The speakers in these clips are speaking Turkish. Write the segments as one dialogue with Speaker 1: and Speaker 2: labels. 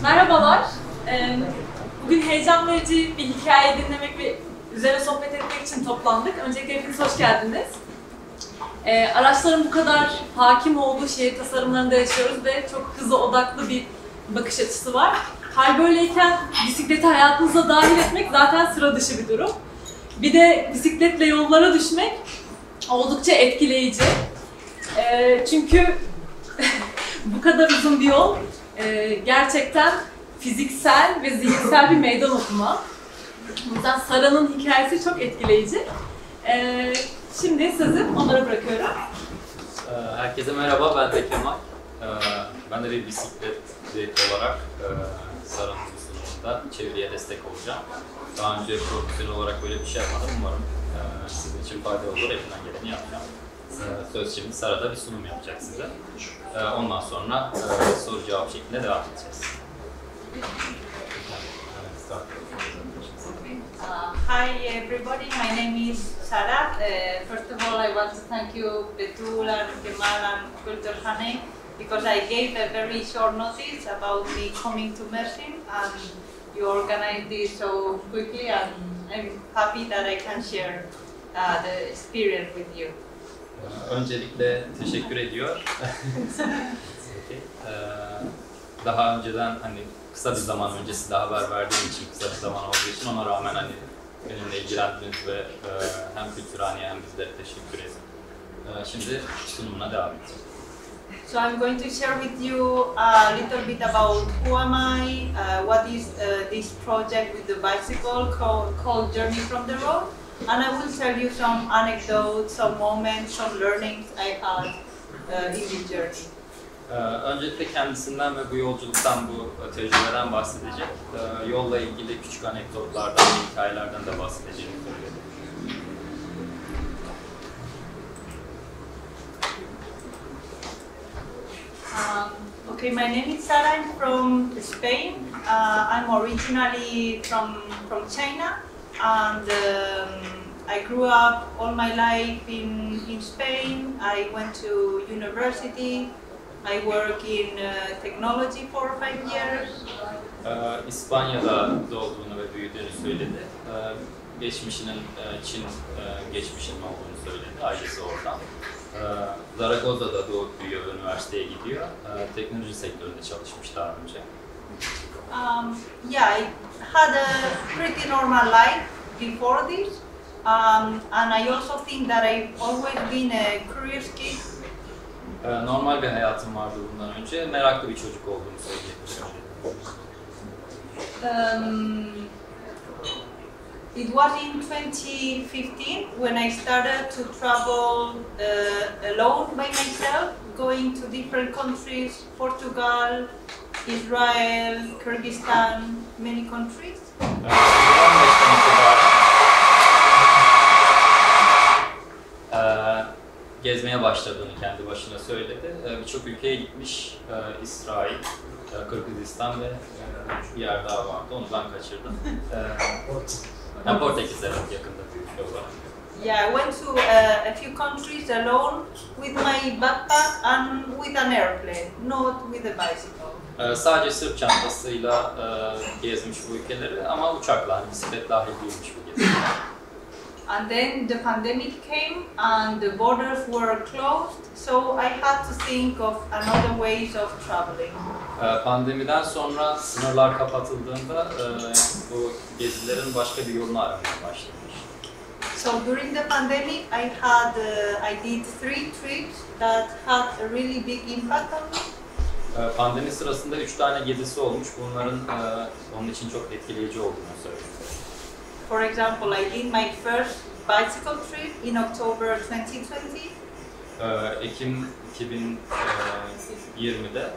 Speaker 1: Merhabalar. Bugün heyecan verici bir hikaye dinlemek ve üzerine sohbet etmek için toplandık. Öncelikle hepiniz hoş geldiniz. Araçların bu kadar hakim olduğu şehir tasarımlarında yaşıyoruz ve çok hıza odaklı bir bakış açısı var. Hal böyleyken bisikleti hayatınıza dahil etmek zaten sıra dışı bir durum. Bir de bisikletle yollara düşmek oldukça etkileyici. Çünkü bu kadar uzun bir yol gerçekten fiziksel ve zihinsel bir meydan okuma. O yüzden Sara'nın hikayesi çok etkileyici. Şimdi sözü onlara bırakıyorum.
Speaker 2: Herkese merhaba, ben Teker. Ben de bir bisikletçi olarak Sara'nın sunumunda çeviriye destek olacağım. Daha önce profesyonel olarak böyle bir şey yapmadım, umarım sizin için faydalı olur, elimden geleni yapacağım. Söz şimdi Sara'da bir sunum yapacak size. Ondan sonra soru cevap şeklinde devam edeceğiz.
Speaker 3: Hi everybody, my name is Sara. First of all, I want to thank you, Betul and Kemal and Kültürhane, because I gave a very short notice about me coming to Mersin, and you organized this so quickly, and I'm happy that I can share the experience with you.
Speaker 2: Öncelikle teşekkür ediyor. Daha önceden kısa bir zaman önce size haber verdiğim için, kısa bir zaman olduğu için ona rağmen benimle ilgilendiniz ve hem Kültürhane'ye hem bizlere teşekkür ederim. Şimdi sunumuna devam edeceğim.
Speaker 3: So I'm going to share with you a little bit about who am I, what is this project with the bicycle called Journey from the Road, and I will tell you some anecdotes, some moments, some learnings I had in this journey.
Speaker 2: Öncelikle kendisinden ve bu yolculuktan, bu tecrübeden bahsedecek. Yolla ilgili küçük anekdotlardan, hikayelerden de bahsedeceğini söyledi.
Speaker 3: Okay, my name is Sara. I'm from Spain. I'm originally from China, and I grew up all my life in Spain. I went to university. I work in technology for 5 years.
Speaker 2: İspanya'da doğduğunu ve büyüdüğünü söyledi. Geçmişinin Çin geçmişinin olduğunu söyledi. Ailesi oradan. Zaragoza'da doğup büyüyor, üniversiteye gidiyor. Teknoloji sektöründe çalışmış daha önce.
Speaker 3: Yeah, I had a pretty normal life before this, and I also think that I've always been a curious kid.
Speaker 2: Normal bir hayatım vardı bundan önce. Meraklı bir çocuk olduğumu söyleyebilirim.
Speaker 3: It was in 2015 when I started to travel alone by myself, going to different countries, Portugal, Israel, Kyrgyzstan, many countries.
Speaker 2: Gezmeye başladığını kendi başına söyledi. Birçok ülkeye gitmiş. İsrail, Kırgızistan ve bir yer daha vardı. Onu ben kaçırdım. Ben Portekiz'e yakında bir ülke olarak.
Speaker 3: Yeah, I went to a few countries alone with my backpack and with an airplane, not with a bicycle.
Speaker 2: Sadece sırt çantasıyla gezmiş bu ülkeleri ama uçakla, bisiklet dahil değilmiş bu geziler.
Speaker 3: And then the pandemic came and the borders were closed, so I had to think of another ways of traveling.
Speaker 2: Pandemiden sonra sınırlar kapatıldığında bu gezilerin başka bir yolunu aramaya başlamış.
Speaker 3: So during the pandemic, I did 3 trips that had a really big impact on me.
Speaker 2: Pandemi sırasında 3 tane gezisi olmuş. Bunların onun için çok etkileyici olduğunu söyledi.
Speaker 3: For example, I did my first bicycle trip in October 2020.
Speaker 2: Ekim 2020'de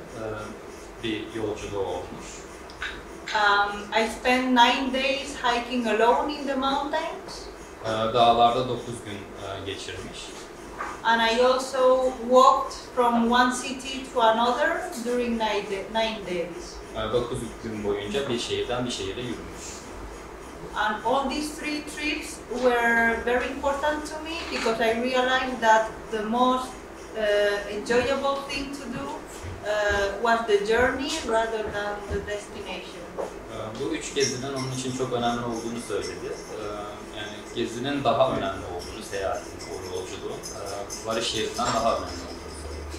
Speaker 2: bir yolculuğu olmuş.
Speaker 3: I spent 9 days hiking alone in the mountains.
Speaker 2: Dağlarda 9 gün geçirmiş.
Speaker 3: And I also walked from one city to another during 9 days.
Speaker 2: 9 gün boyunca bir şehirden bir şehire yürümüş.
Speaker 3: And all these 3 trips were very important to me because I realized that the most enjoyable thing to do was the journey rather than the destination.
Speaker 2: Bu üç gezinin onun için çok önemli olduğunu söyledi. Yani gezinin daha önemli olduğunu, seyahatin, o yolculuğun varış yerinden daha önemli olduğunu söyledi.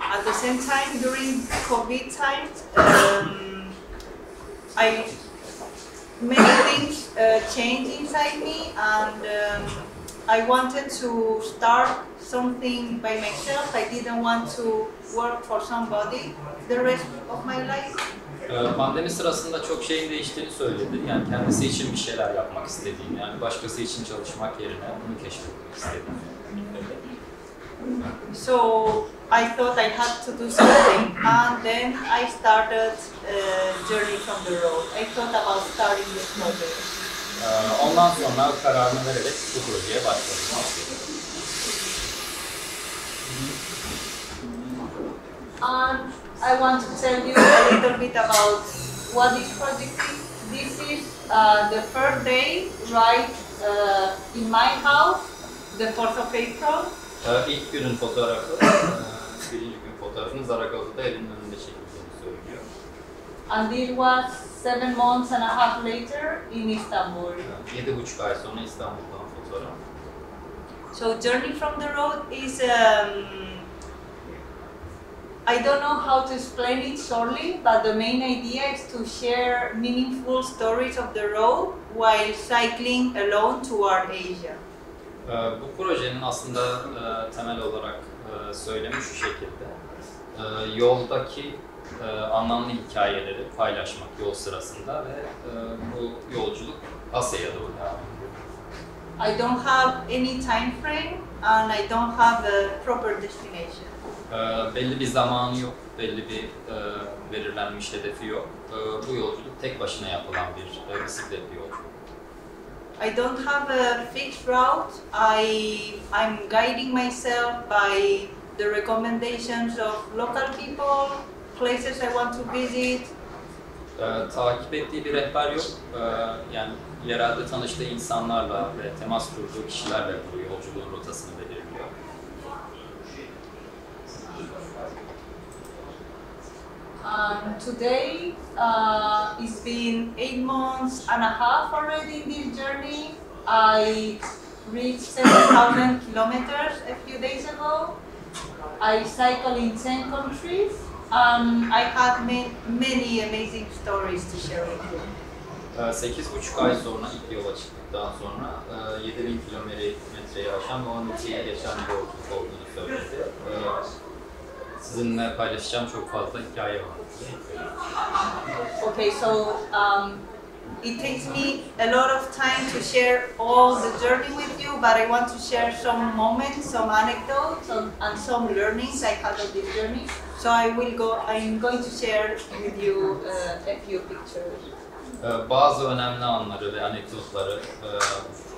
Speaker 3: At the same time, during COVID times, I many things change inside me, and I wanted to start something by myself. I didn't want to work for somebody the rest of my life.
Speaker 2: Pandemi sırasında çok şeyin değiştiğini söyledi. Yani kendisi için bir şeyler yapmak istediğini, yani başkası için çalışmak yerine bunu keşfetmek istediğini.
Speaker 3: So I thought I had to do something, and then I started Journey from the Road. I thought about starting this project.
Speaker 2: Ondan sonra kararını vererek bu projeye başladım.
Speaker 3: And I want to tell you a little bit about what this project is. This is the first day right in my house, the 4th of April.
Speaker 2: İlk günün fotoğrafı, birinci gün fotoğrafını Zaragoza'da evinin önünde çekildiğini söylüyor.
Speaker 3: And this was 7 months and a half later in Istanbul.
Speaker 2: 7,5 ay sonra İstanbul'dan fotoğraf.
Speaker 3: So Journey from the Road is, I don't know how to explain it shortly, but the main idea is to share meaningful stories of the road while cycling alone toward Asia.
Speaker 2: Bu projenin aslında temel olarak söylemi şu şekilde. Yoldaki anlamlı hikayeleri paylaşmak yol sırasında ve bu yolculuk Asya'ya doğru devam ediyor.
Speaker 3: I don't have any time frame and I don't have a proper destination.
Speaker 2: Belli bir zamanı yok, belli bir belirlenmiş hedefi yok. Bu yolculuk tek başına yapılan bir bisikletli yolculuk.
Speaker 3: I don't have a fixed route. I'm guiding myself by the recommendations of local people, places I want to visit.
Speaker 2: Takip ettiği bir rehber yok. Yani yerelde tanıştığı insanlarla ve temas kurduğu kişilerle bu yolculuğun rotasını belirliyor.
Speaker 3: Today it's been 8 months and a half already in this journey. I reached 7,000 kilometers a few days ago. I cycle in 10 countries. I have many amazing stories to share with you.
Speaker 2: 8,5 ay sonra ilk yola çıktıktan sonra 7.000 kilometreyi aşan ve 12'ye geçen bir yolculuk olduğunu söyledi. Sizinle paylaşacağım çok fazla hikaye var.
Speaker 3: Okay, so it takes me a lot of time to share all the journey with you, but I want to share some moments, some anecdotes, and some learnings I had of this journey. So I'm going to share with you a few pictures.
Speaker 2: Bazı önemli anları ve anekdotları,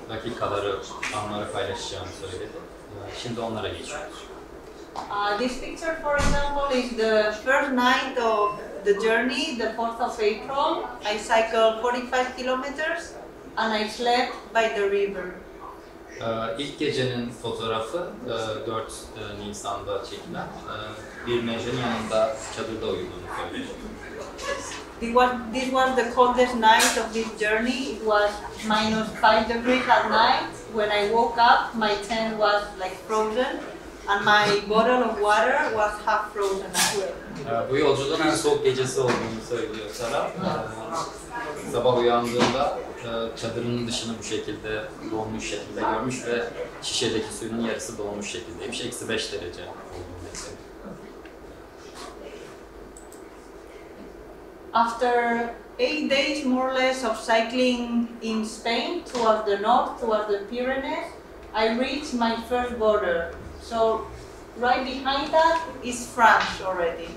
Speaker 2: dakikaları, anları paylaşacağımı söyledi. Şimdi onlara geçiyoruz.
Speaker 3: This picture, for example, is the first night of the journey, the 4th of April. I cycled 45 kilometers and I slept by the river.
Speaker 2: İlk gecenin fotoğrafı 4 Nisan'da çekilen bir nehrin yanında çadırda uyuduğunu söyledi.
Speaker 3: This was the coldest night of this journey. It was -5 degrees at night. When I woke up, my tent was like frozen. And my bottle of water was half frozen as well.
Speaker 2: Bu yolculuğun en soğuk gecesi olduğunu söylüyor Sara. Sabah uyandığında çadırının dışını bu şekilde donmuş şekilde görmüş ve şişedeki suyunun yarısı donmuş şekildeymiş. -5 derece olduğunu söylüyor.
Speaker 3: After 8 days more or less of cycling in Spain towards the north, towards the Pyrenees, I reached my first border. So right behind that is France already.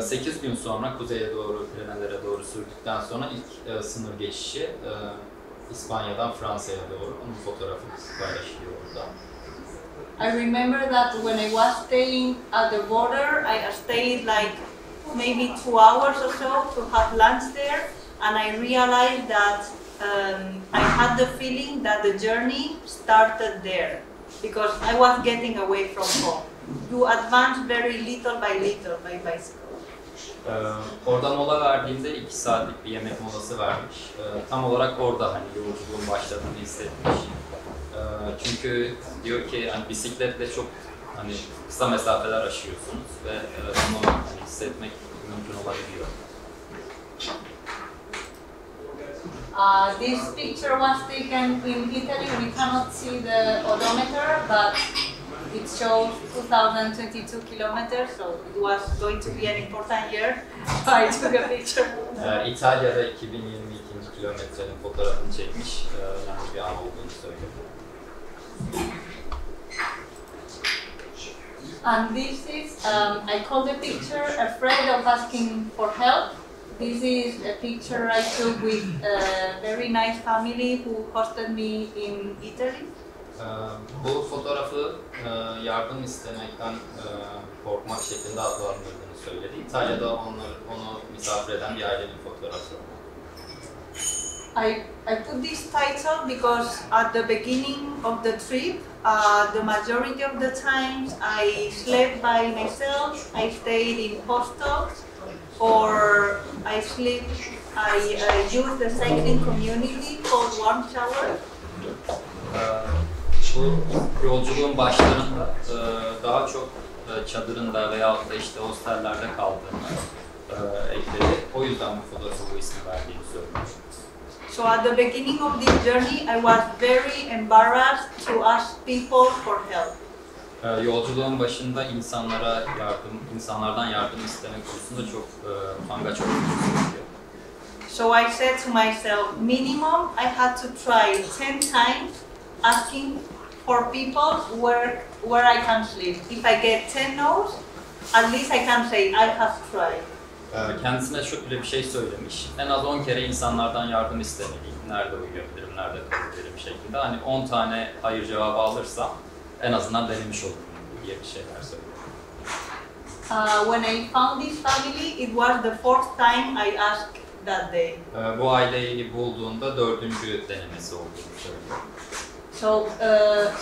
Speaker 2: 8 gün sonra kuzeye doğru, Pirenelere doğru sürdükten sonra ilk sınır geçişi İspanya'dan Fransa'ya doğru. Onun fotoğrafı paylaşılıyor burada.
Speaker 3: I remember that when I was staying at the border, I stayed like maybe 2 hours or so to have lunch there, and I realized that I had the feeling that the journey started there because I was getting away from home. you advance very little by bicycle.
Speaker 2: Orada mola verdiğinde 2 saatlik bir yemek molası vermiş. Tam olarak orada hani yolculuğun başladığını hissetmiş. Çünkü diyor ki hani bisikletle çok hani kısa mesafeler aşıyorsunuz ve bunu hani hissetmek mümkün olabiliyor.
Speaker 3: This picture was taken in Italy. We cannot see the odometer, but it shows 2022 kilometers, so it was going to be an important year. So I took a picture.
Speaker 2: İtalya'da 2022 kilometrenin fotoğrafını çekmiş, önemli bir an olduğunu söyledi.
Speaker 3: And this is, I call the picture Afraid of Asking for Help. This is a picture I took with a very nice family who hosted me in Italy.
Speaker 2: Bu fotoğrafı yardım istemekten korkmak şeklinde adlandırdığını söyledi. İtalya'da onu misafir eden bir ailenin fotoğrafı.
Speaker 3: I put this title because at the beginning of the trip, the majority of the times I slept by myself, I stayed in hostels, or I used the cycling community called Warm Shower.
Speaker 2: Bu yolculuğun başlarında daha çok çadırında veya da işte hostellerde kaldığını ekledi. O yüzden bu fotoğrafı bu ismi verdiğini söylüyor.
Speaker 3: So at the beginning of this journey, I was very embarrassed to ask people for help.
Speaker 2: Yolculuğun başında insanlardan yardım istemek konusunda çok utangaç olduğunu söylüyor.
Speaker 3: So I said to myself, minimum I had to try 10 times asking for people where I can sleep. If I get 10 no's, at least I can say I have tried.
Speaker 2: Kendisine şöyle bir şey söylemiş. En az 10 kere insanlardan yardım istemeliyim. Nerede uyuyabilirim, nerede kalabilirim şeklinde. Hani 10 tane hayır cevabı alırsam en azından denemiş olurum diye bir şeyler söylüyor.
Speaker 3: When I found this family, it was the fourth time I asked that day.
Speaker 2: Bu aileyi bulduğunda 4. denemesi olduğunu söylüyor.
Speaker 3: So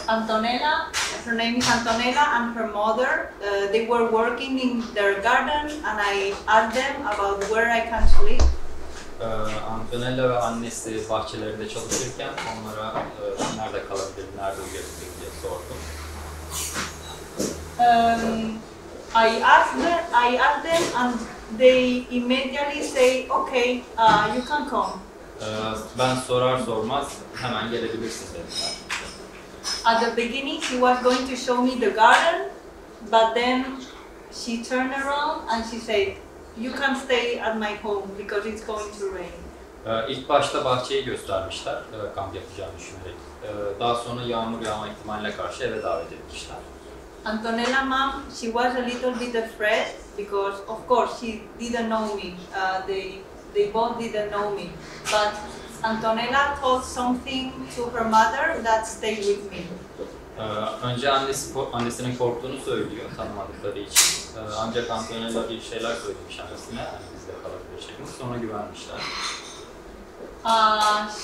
Speaker 3: Antonella, her name is Antonella, and her mother, they were working in their garden, and I asked them about where I can sleep.
Speaker 2: Antonella ve annesi bahçelerinde çalışırken onlara nerede kalabilirim, nerede uyuyabilirim diye sordum.
Speaker 3: I asked them, and they immediately say, "Okay, you can come."
Speaker 2: Ben sorar sormaz hemen gelebilirsin dediler.
Speaker 3: At the beginning, she was going to show me the garden, but then she turned around and she said, "You can stay at my home because it's going to rain."
Speaker 2: İlk başta bahçeyi göstermişler, kamp yapacağını düşünerek. Daha sonra yağmur yağma ihtimaline karşı eve davet etmişler.
Speaker 3: Antonella mom, she was a little bit afraid because, of course, she didn't know me. They both didn't know me, but Antonella told something to her mother that stayed with me.
Speaker 2: Önce annesinin korktuğunu söylüyor tanımadıkları için. Ancak Antonella bir şeyler söylemiş annesine, hani bizde kalabilir şeklinde. Sonra güvenmişler.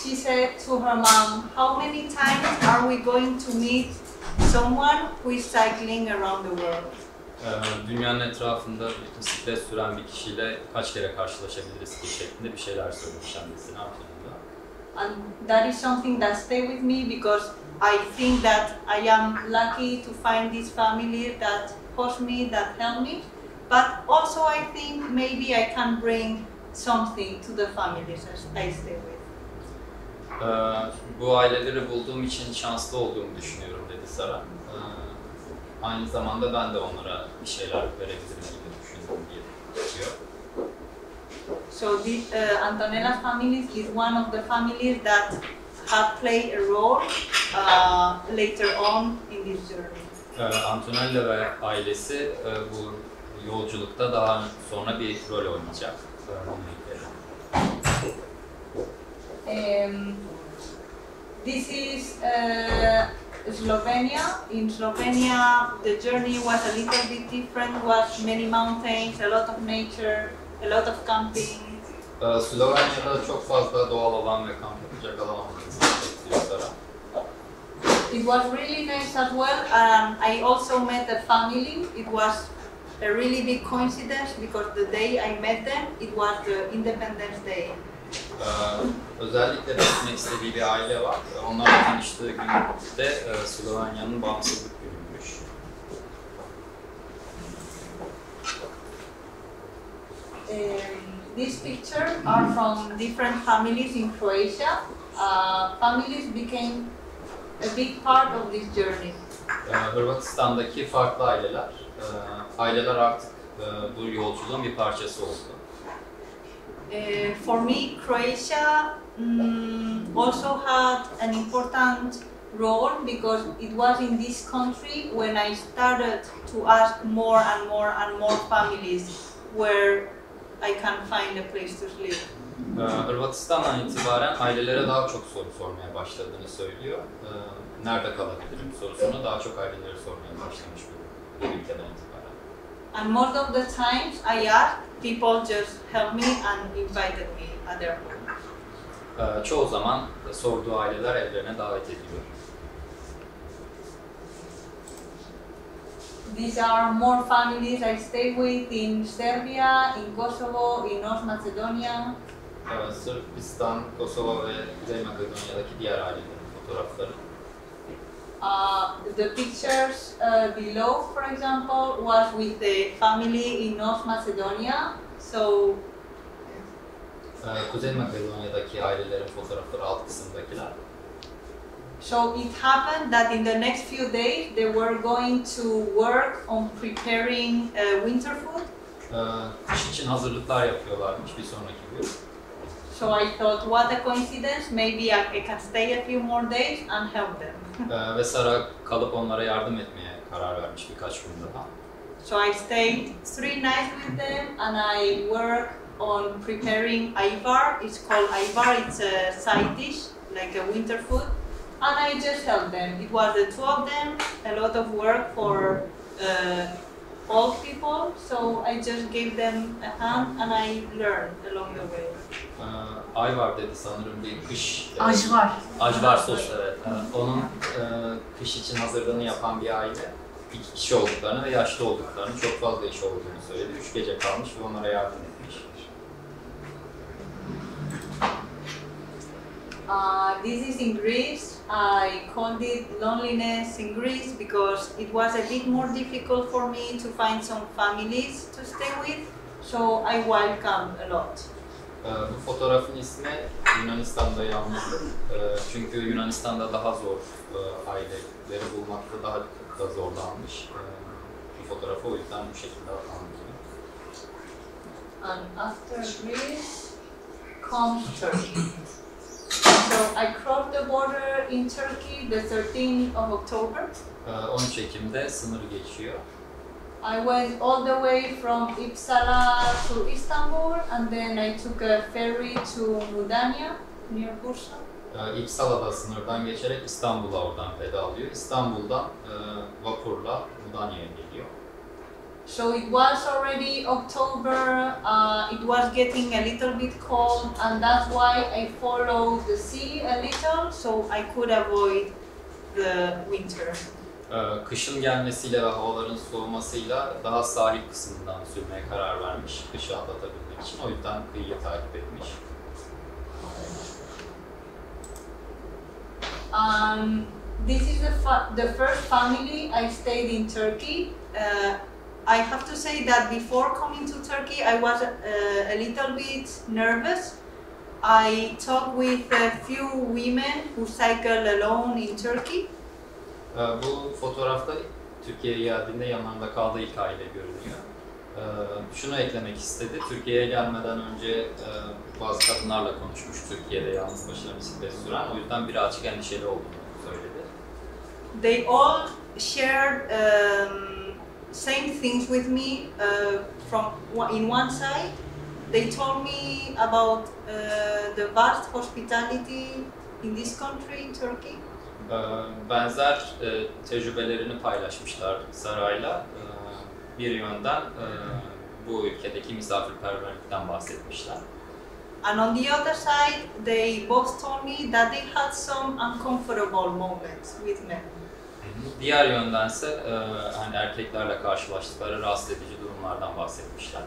Speaker 3: She said to her mom, "How many times are we going to meet someone who is cycling around the world?"
Speaker 2: Dünyanın etrafında bisiklet süren bir kişiyle kaç kere karşılaşabiliriz ki şeklinde bir şeyler söylemiş annesine Antonella.
Speaker 3: And that is something that stayed with me because I think that I am lucky to find this family that host me, that help me. But also I think maybe I can bring something to the families I stay with.
Speaker 2: Bu aileleri bulduğum için şanslı olduğumu düşünüyorum dedi Sara. Aynı zamanda ben de onlara bir şeyler verebilirim gibi düşündüm diye diyor.
Speaker 3: So Antonella's family is one of the families that have played a role later on in this journey.
Speaker 2: Antonella ve ailesi bu yolculukta daha sonra bir rol oynayacak.
Speaker 3: This is Slovenia. In Slovenia, the journey was a little bit different. Was many mountains, a lot of nature, a lot of camping.
Speaker 2: Slovenya'da çok fazla doğal alan ve kamp yapacak alan olmasını bekliyor Sara.
Speaker 3: it was really nice as well. I also met a family. It was a really big coincidence because the day I met them, it was the Independence Day.
Speaker 2: Özellikle gitmek istediği bir aile var. Onlarla tanıştığı günde Slovanya'nın bağımsızlık günüymüş.
Speaker 3: These pictures are from different families in Croatia. Families became a big part of this journey.
Speaker 2: Hırvatistan'daki farklı aileler artık bu yolculuğun bir parçası oldu.
Speaker 3: For me, Croatia also had an important role because it was in this country when I started to ask more and more and more families where I can find a place to sleep.
Speaker 2: Hırvatistan'dan itibaren ailelere daha çok soru sormaya başladığını söylüyor. Nerede kalabilirim sorusunu daha çok ailelere sormaya başlamış bu ülkeden itibaren.
Speaker 3: And most of the times I asked, people just helped me and invited me at their home.
Speaker 2: Çoğu zaman sorduğu aileler evlerine davet ediyor.
Speaker 3: These are more families I stay with in Serbia, in Kosovo, in North Macedonia.
Speaker 2: Sırbistan, Kosova ve Kuzey Makedonya'daki diğer ailelerin fotoğrafları.
Speaker 3: The pictures below, for example, was with the family in North Macedonia. So,
Speaker 2: Kuzey Makedonya'daki ailelerin fotoğrafları alt kısımdakiler.
Speaker 3: So it happened that in the next few days they were going to work on preparing winter food.
Speaker 2: Kış için hazırlıklar yapıyorlarmış bir sonraki gün.
Speaker 3: So I thought, what a coincidence, maybe I can stay a few more days and help them.
Speaker 2: Ve Sara kalıp onlara yardım etmeye karar vermiş birkaç gün daha.
Speaker 3: So I stayed 3 nights with them and I worked on preparing ayvar. It's called ayvar, it's a side dish, like a winter food. And I just helped them. It was the two of them, a lot of work for old people, so I just gave them a hand and I learned along the way.
Speaker 2: Ayvar dedi sanırım bir kış...
Speaker 1: Ajvar.
Speaker 2: Ajvar sos, evet. Onun kış için hazırlığını yapan bir aile. 2 kişi olduklarını ve yaşlı olduklarını, çok fazla iş olduğunu söyledi. 3 gece kalmış ve onlara yardım etmiş.
Speaker 3: This is in Greece. I called it loneliness in Greece because it was a bit more difficult for me to find some families to stay with, so I welcomed a lot.
Speaker 2: Bu fotoğrafın ismi Yunanistan'da yalnızlık. Çünkü Yunanistan'da daha zor aileleri bulmakta daha da zorlanmış. Bu fotoğrafı o yüzden bu şekilde adlandırılıyor.
Speaker 3: And after Greece comes Turkey. So I crossed the border in Turkey the 13th of October.
Speaker 2: 13 Ekim'de sınırı geçiyor.
Speaker 3: I went all the way from Uppsala to Istanbul and then I took a ferry to Mudanya near Bursa.
Speaker 2: İpsala'da sınırdan geçerek İstanbul'a oradan veda alıyor. İstanbul'dan vapurla Mudanya'ya geliyor.
Speaker 3: So it was already October, it was getting a little bit cold and that's why I followed the sea a little so I could avoid the winter.
Speaker 2: Kışın gelmesiyle ve havaların soğumasıyla daha sahil kısmından sürmeye karar vermiş, kışı atlatabilmek için. O yüzden kıyıyı takip etmiş.
Speaker 3: This is the first family I stayed in Turkey. I have to say that before coming to Turkey, I was a little bit nervous. I talked with a few women who cycle alone in Turkey.
Speaker 2: Bu fotoğrafta Türkiye'ye geldiğinde yanlarında kaldığı ilk aile görünüyor. Şunu eklemek istedi, Türkiye'ye gelmeden önce bazı kadınlarla konuşmuş Türkiye'de yalnız başına bisiklet süren, o yüzden birazcık endişeli olduğunu söyledi.
Speaker 3: They all shared same things with me from in one side. They told me about the vast hospitality in this country, Turkey.
Speaker 2: Benzer tecrübelerini paylaşmışlar Sara'yla. Bir yönden bu ülkedeki misafirperverlikten bahsetmişler.
Speaker 3: And on the other side, they both told me that they had some uncomfortable moments with men.
Speaker 2: Diğer yöndense hani erkeklerle karşılaştıkları rahatsız edici durumlardan bahsetmişler.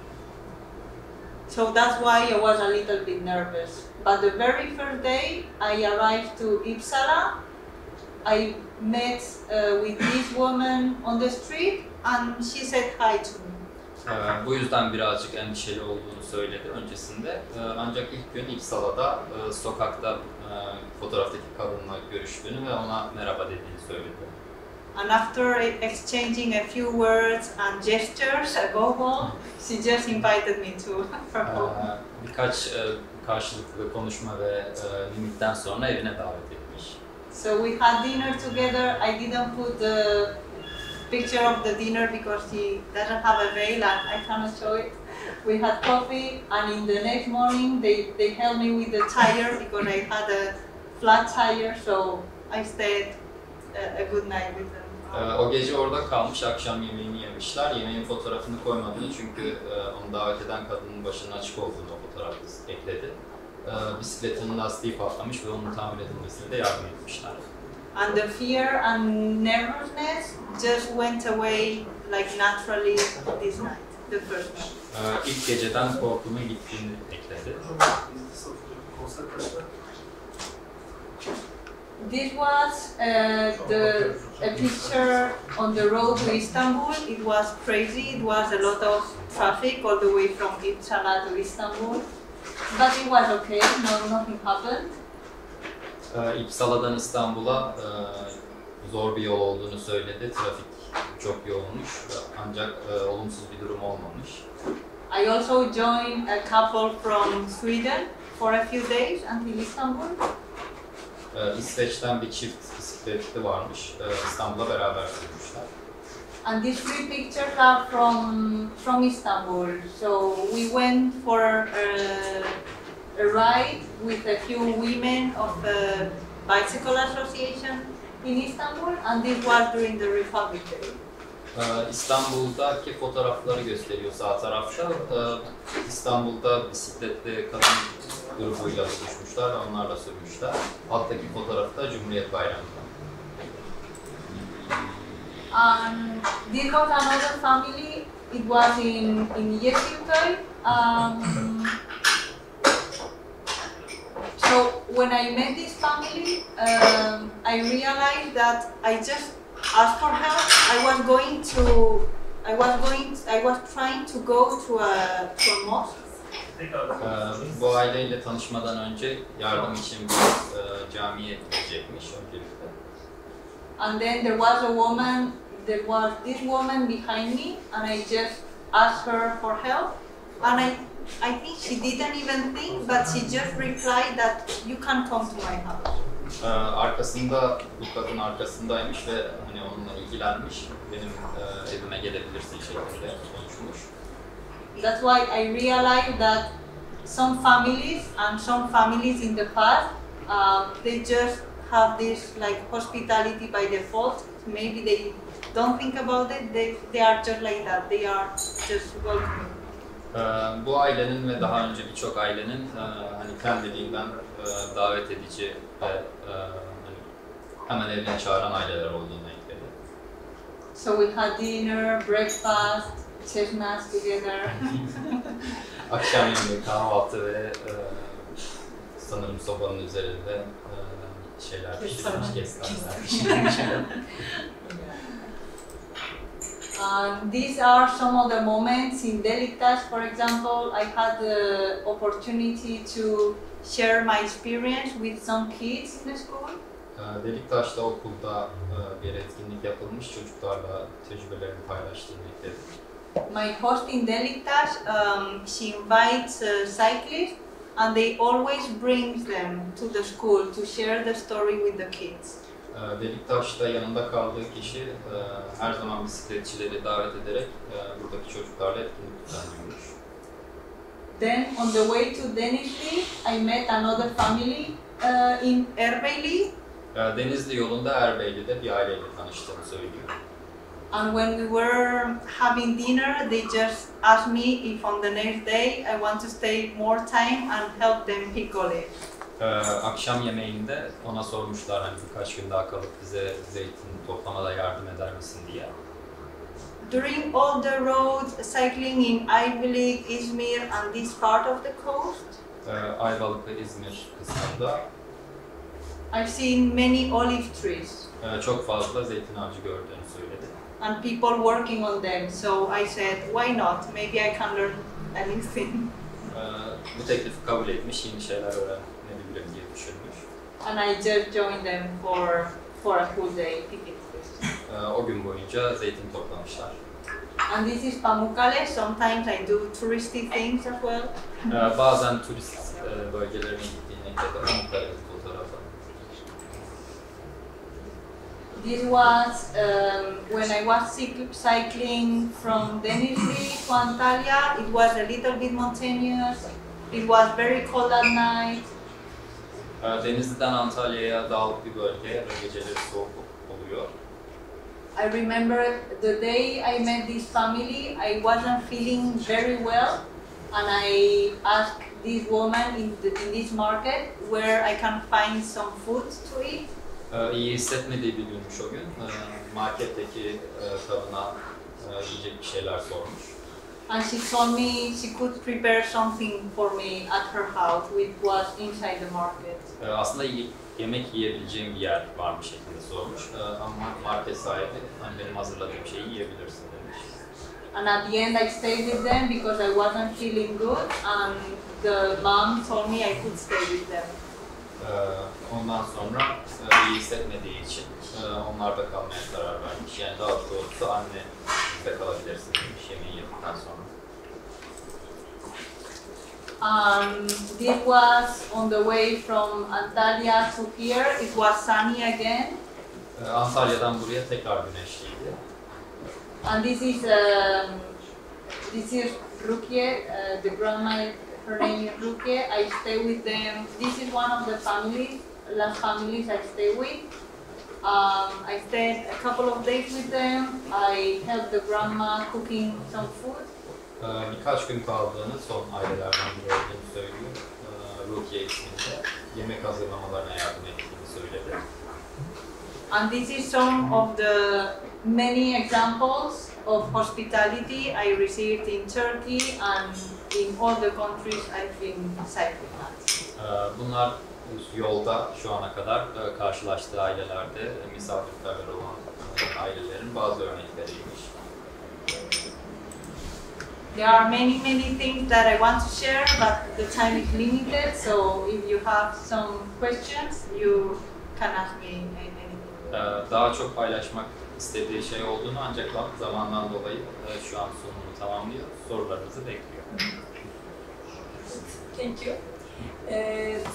Speaker 3: So that's why I was a little bit nervous. But the very first day I arrived to Uppsala, I met with this woman on the street and she said hi to me.
Speaker 2: Bu yüzden birazcık endişeli olduğunu söyledi öncesinde. Ancak ilk gün İpsala'da sokakta fotoğraftaki kadınla görüştüğünü ve ona merhaba dediğini söyledi.
Speaker 3: And after exchanging a few words and gestures, above all, she just invited me to her home.
Speaker 2: Birkaç karşılıklı konuşma ve mimikten sonra evine davet etmiş.
Speaker 3: So we had dinner together. I didn't put the picture of the dinner because he doesn't have a veil and I cannot show it. We had coffee and in the next morning they helped me with the tire because I had a flat tire, so I stayed a good night with them.
Speaker 2: O gece orada kalmış, akşam yemeğini yemişler. Yemeğin fotoğrafını koymadığını çünkü onu davet eden kadının başının açık olduğunu o fotoğrafta ekledi. Bisikletinin lastiği patlamış ve onun tamir edilmesine de yardım etmişler.
Speaker 3: And the fear and nervousness just went away like naturally this night, the first night.
Speaker 2: İlk geceden korkunun gittiğini ekledi.
Speaker 3: This was a picture on the road to Istanbul. It was crazy. It was a lot of traffic all the way from Uppsala to Istanbul. But it was okay. No, nothing happened.
Speaker 2: İpsala'dan İstanbul'a zor bir yol olduğunu söyledi. Trafik çok yoğunmuş ancak olumsuz bir durum olmamış.
Speaker 3: I also joined a couple from Sweden for a few days until Istanbul.
Speaker 2: İsveç'ten bir çift bisikletli varmış. İstanbul'a beraber sürmüşler.
Speaker 3: And these three pictures are from Istanbul. So we went for a ride with a few women of the bicycle association in Istanbul, and this was during the Republic Day.
Speaker 2: İstanbul'daki fotoğrafları gösteriyor sağ tarafta. İstanbul'da bisikletli kadın grubuyla buluşmuşlar ve onlarla sürmüşler. Alttaki fotoğrafta Cumhuriyet Bayramı'nda.
Speaker 3: This was another family. It was in Yeşilköy. So when I met this family, I realized that I just asked for help. I was trying to go to a mosque.
Speaker 2: Bu aileyle tanışmadan önce yardım için bir camiye gidecekmiş öncelikle.
Speaker 3: And then there was this woman behind me, and I just asked her for help. And I think she didn't even think, but she just replied that you can come to my house.
Speaker 2: Arkasında, bu kadın arkasındaymış ve hani onunla ilgilenmiş. Benim evime gelebilirsin şeklinde konuşmuş.
Speaker 3: That's why I realized that some families in the past, they just have this like hospitality by default. Maybe they don't think about it. They are just like that. They are just welcoming.
Speaker 2: Bu ailenin ve daha önce birçok ailenin hani kendiliğinden davet edici ve hani hemen evine çağıran aileler olduğunu ekledi.
Speaker 3: So we had dinner, breakfast, chestnuts together.
Speaker 2: Akşam yemeği, kahvaltı ve sanırım sobanın üzerinde şeyler pişirilmiş, kestanlar.
Speaker 3: These are some of the moments in Deliktaş. For example, I had the opportunity to share my experience with some kids in the school.
Speaker 2: Deliktaş'ta okulda bir etkinlik yapılmış, çocuklarla tecrübelerini paylaştığını ekledi.
Speaker 3: My host in Deliktaş, she invites cyclists and they always brings them to the school to share the story with the kids.
Speaker 2: Deliktaş'ta yanında kaldığı kişi her zaman bisikletçileri davet ederek buradaki çocuklarla etkinlik düzenliyormuş.
Speaker 3: Then on the way to Denizli, I met another family in Erbeyli.
Speaker 2: Denizli yolunda Erbeyli'de bir aileyle tanıştığını söylüyor.
Speaker 3: And when we were having dinner, they just asked me if on the next day I want to stay more time and help them pick olives.
Speaker 2: Akşam yemeğinde ona sormuşlar hani birkaç gün daha kalıp bize zeytin toplamada yardım eder misin diye.
Speaker 3: During all the roads, cycling in Ayvalık, İzmir and this part of the coast,
Speaker 2: Ayvalık ve İzmir kısmında
Speaker 3: I've seen many olive trees
Speaker 2: çok fazla zeytin ağacı gördüğünü söyledi.
Speaker 3: and people working on them. So I said, why not? Maybe I can learn a new thing.
Speaker 2: Bu teklifi kabul etmiş, yeni şeyler öğrenebilirim diye düşünmüş.
Speaker 3: And I just joined them for a full day picking trees.
Speaker 2: O gün boyunca zeytin toplamışlar.
Speaker 3: And this is Pamukkale. Sometimes I do touristy things as well.
Speaker 2: Bazen turist bölgelerine gittiğinde de Pamukkale fotoğrafı.
Speaker 3: This was when I was cycling from Denizli to Antalya. It was a little bit mountainous. It was very cold at night.
Speaker 2: Denizli'den Antalya'ya dağlık bir bölge ve geceleri soğuk oluyor.
Speaker 3: I remember the day I met this family, I wasn't feeling very well, and I asked this woman in this market where I can find some food to eat.
Speaker 2: İyi hissetmediği bir günmüş o gün. Marketteki kadına yiyecek bir şeyler sormuş.
Speaker 3: And she told me she could prepare something for me at her house, which was inside the market.
Speaker 2: Aslında yemek yiyebileceğim bir yer var mı şeklinde sormuş. Ama market sahibi hani benim hazırladığım şeyi yiyebilirsin demiş.
Speaker 3: And at the end I stayed with them because I wasn't feeling good, and the mom told me I could stay with them.
Speaker 2: Ondan sonra iyi hissetmediği için onlarda kalmaya karar vermiş. Yani daha doğrusu anne bizde kalabilirsin demiş yemeği yedikten sonra.
Speaker 3: This was on the way from Antalya to here. It was sunny again.
Speaker 2: Antalya'dan buraya tekrar güneşliydi.
Speaker 3: And this is Rukiye, the grandma. Her name is Rukiye. I stay with them. This is one of the last families I stay with. I stayed a couple of days with them. I helped the grandma cooking some food.
Speaker 2: Birkaç gün kaldığını, son ailelerden biri olduğunu söylüyor. Rukiye isminde yemek hazırlamalarına yardım ettiğini söyledi.
Speaker 3: And this is some of the many examples of hospitality I received in Turkey and in all the countries I've been cycling at.
Speaker 2: Bunlar yolda şu ana kadar karşılaştığı ailelerde misafirperver olan ailelerin bazı örnekleriymiş.
Speaker 3: There are many things that I want to share, but the time is limited. So if you have some questions, you can ask me anything.
Speaker 2: Daha çok paylaşmak istediği şey olduğunu ancak zamandan dolayı şu an sunumunu tamamlıyor. Sorularınızı bekliyor.
Speaker 1: Thank you.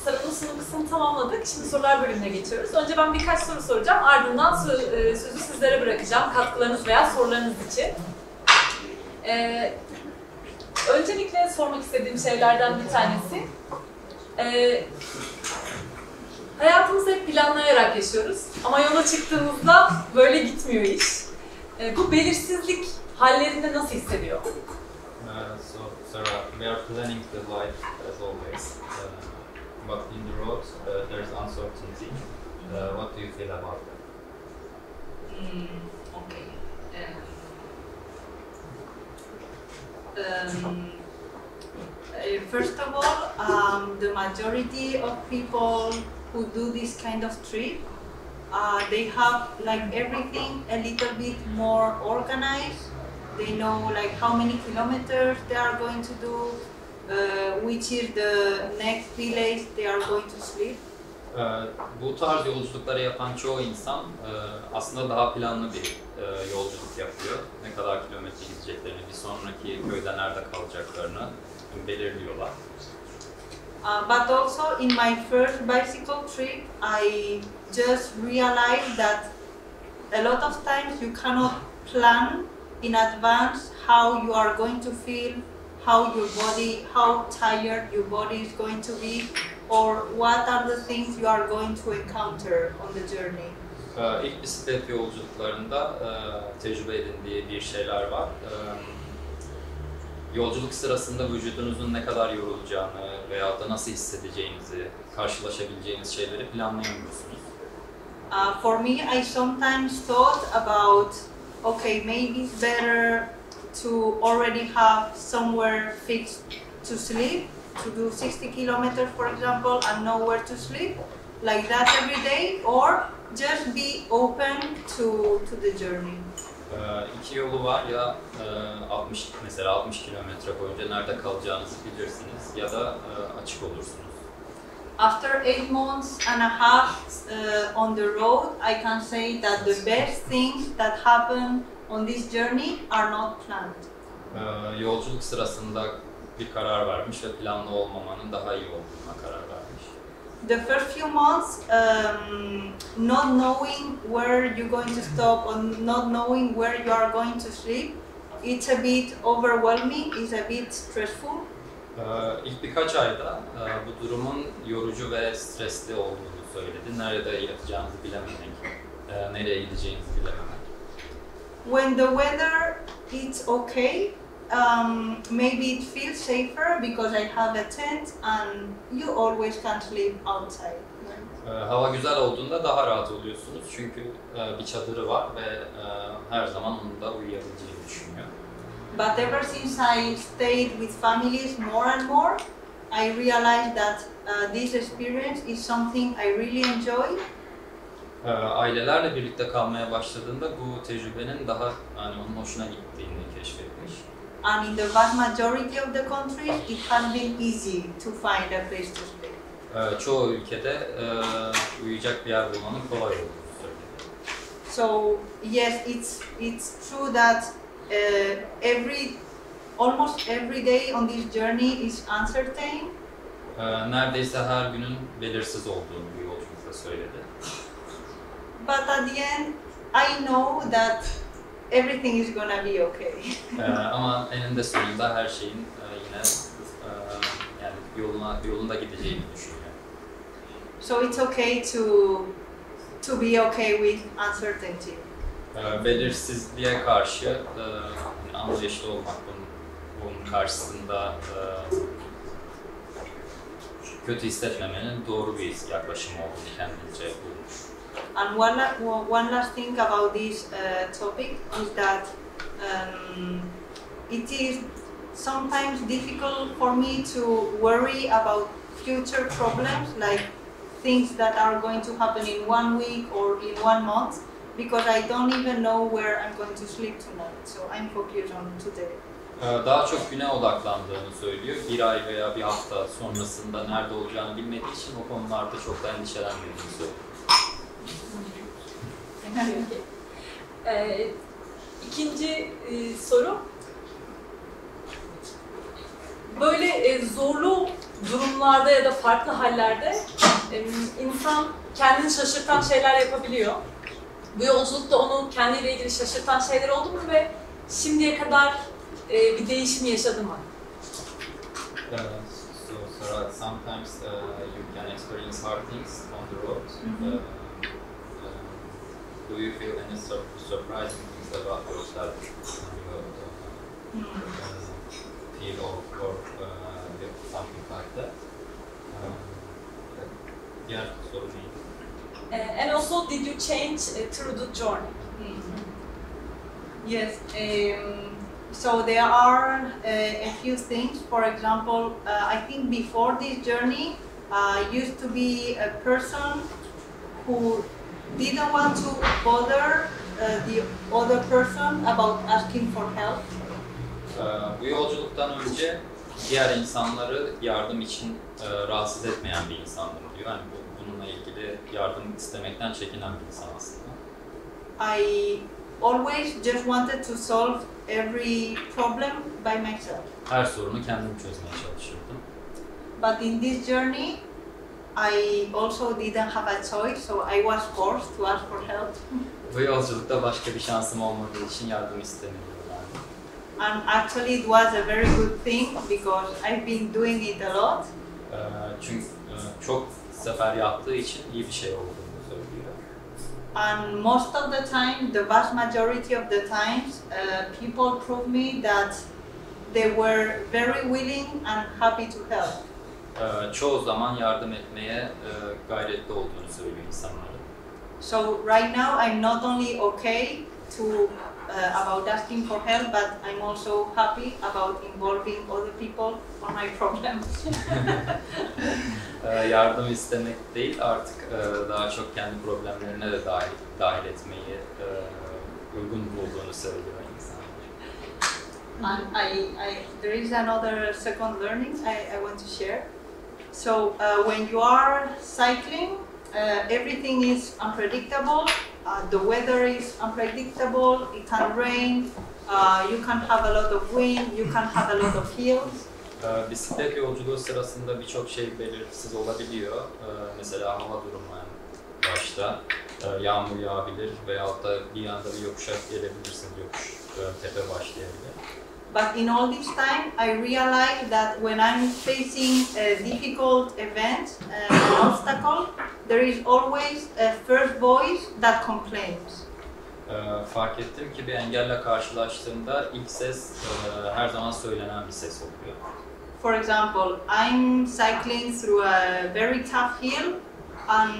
Speaker 1: Sara'nın sunum kısmını tamamladık. Şimdi sorular bölümüne geçiyoruz. Önce ben birkaç soru soracağım. Ardından sözü sizlere bırakacağım. Katkılarınız veya sorularınız için. Öncelikle sormak istediğim şeylerden bir tanesi. Hayatımızı hep planlayarak yaşıyoruz. Ama yola çıktığımızda böyle gitmiyor iş. Bu belirsizlik hallerinde nasıl hissediyor?
Speaker 2: So, Sarah, we are planning the life as always, but in the road there's uncertainty. What do you feel about that?
Speaker 3: Okay. First of all, the majority of people who do this kind of trip, they have like everything a little bit more organized. They know like how many kilometers they are going to do, which is the next village they are going to sleep.
Speaker 2: Bu tarz yolculukları yapan çoğu insan aslında daha planlı bir yolculuk yapıyor. Ne kadar kilometre gideceklerini, bir sonraki köyde nerede kalacaklarını belirliyorlar.
Speaker 3: But also in my first bicycle trip, I just realized that a lot of times you cannot plan in advance how you are going to feel, how tired your body is going to be, or what are the things you are going to encounter on the journey.
Speaker 2: İlk bisiklet yolculuklarında tecrübe edindiği bir şeyler var. Yolculuk sırasında vücudunuzun ne kadar yorulacağını veya da nasıl hissedeceğinizi, karşılaşabileceğiniz şeyleri planlayamıyorsunuz.
Speaker 3: For me, I sometimes thought about, okay, maybe it's better to already have somewhere fixed to sleep, to do 60 kilometers, for example, and know where to sleep, like that every day, or just be open to the journey.
Speaker 2: İki yolu var ya 60 kilometre boyunca nerede kalacağınızı bilirsiniz ya da açık olursunuz.
Speaker 3: After 8 months and a half on the road, I can say that the best things that happen on this journey are not planned.
Speaker 2: Yolculuk sırasında bir karar vermiş ve planlı olmamanın daha iyi olduğuna karar vermiş.
Speaker 3: The first few months, not knowing where you're going to stop or not knowing where you are going to sleep, it's a bit overwhelming, it's a bit stressful.
Speaker 2: İlk birkaç ayda bu durumun yorucu ve stresli olduğunu söyledi. Nerede yatacağınızı bilememek, nereye gideceğinizi bilememek.
Speaker 3: When the weather is okay, maybe it feels safer because I have a tent and you always can sleep outside.
Speaker 2: Hava güzel olduğunda daha rahat oluyorsunuz çünkü bir çadırı var ve her zaman onda uyuyabileceğini düşünüyor.
Speaker 3: But ever since I stayed with families more and more, I realized that this experience is something I really enjoy.
Speaker 2: Ailelerle birlikte kalmaya başladığında bu tecrübenin daha onun hoşuna gittiğini keşfetmiş.
Speaker 3: And in the vast majority of the countries, it has been easy to find a place to stay.
Speaker 2: Çoğu ülkede uyuyacak bir yer bulmanın kolay olduğunu söyledi.
Speaker 3: So yes, it's true that almost every day on this journey is uncertain.
Speaker 2: Neredeyse her günün belirsiz olduğunu bu yolculukta söyledi.
Speaker 3: But at the end, I know that everything is gonna be okay.
Speaker 2: Ama eninde sonunda her şeyin yine yani yolunda gideceğini düşünüyor.
Speaker 3: So it's okay to be okay with uncertainty.
Speaker 2: Belirsizliğe karşı anlayışlı olmak bunun karşısında kötü hissetmemenin doğru bir yaklaşım olduğunu kendince bulmuş.
Speaker 3: And one last thing about this topic is that it is sometimes difficult for me to worry about future problems, like things that are going to happen in 1 week or in 1 month, because I don't even know where I'm going to sleep tonight. So I'm focused on today.
Speaker 2: Daha çok güne odaklandığını söylüyor. Bir ay veya bir hafta sonrasında nerede olacağını bilmediği için o konularda çok da endişelenmediğini söylüyor.
Speaker 1: İkinci soru. Böyle zorlu durumlarda ya da farklı hallerde insan kendini şaşırtan şeyler yapabiliyor. Bu yolculukta onu kendiyle ilgili şaşırtan şeyler oldu mu ve şimdiye kadar bir değişim yaşadı mı?
Speaker 2: So Sara, sometimes you can experience hard things on the road. Do you feel any surprising things about yourself when you feel or something like that? Diğer soru neydi?
Speaker 1: And also, did you change through the journey?
Speaker 3: Yes. So there are a few things. For example, I think before this journey, I used to be a person who didn't want to bother the other person about asking for help.
Speaker 2: Bu yolculuktan önce diğer insanları yardım için rahatsız etmeyen bir insandım diyor. Yani bununla ilgili yardım istemekten çekinen bir insan aslında.
Speaker 3: I always just wanted to solve every problem by myself.
Speaker 2: Her sorunu kendim çözmeye çalışırdım.
Speaker 3: But in this journey, I also didn't have a choice, so I was forced to ask for help.
Speaker 2: Bu yolculukta başka bir şansım olmadığı için yardım istemedim.
Speaker 3: And actually it was a very good thing because I've been doing it a lot.
Speaker 2: Çünkü çok sefer yaptığı için iyi bir şey olduğunu söylüyor.
Speaker 3: And most of the time, the vast majority of the times, people prove me that they were very willing and happy to help.
Speaker 2: Çoğu zaman yardım etmeye gayretli olduğunu söylüyor insanların.
Speaker 3: So right now, I'm not only okay to about asking for help, but I'm also happy about involving other people on my problems.
Speaker 2: Yardım istemek değil, artık daha çok kendi problemlerine de dahil etmeyi uygun bulduğunu söylüyor insanlar.
Speaker 3: And there is another second learning I want to share. So when you are cycling, everything is unpredictable. The weather is unpredictable. It can rain. You can have a lot of wind. You can have a lot of hills.
Speaker 2: Bisiklet yolculuğu sırasında birçok şey belirsiz olabiliyor. Mesela hava durumu başta yağmur yağabilir veyahut da bir anda bir yokuşa gelebilirsiniz, yokuş tepe başlayabilir.
Speaker 3: But in all this time, I realized that when I'm facing a difficult event, an obstacle, there is always a first voice that complains.
Speaker 2: Fark ettim ki bir engelle karşılaştığımda ilk ses her zaman söylenen bir ses oluyor.
Speaker 3: For example, I'm cycling through a very tough hill and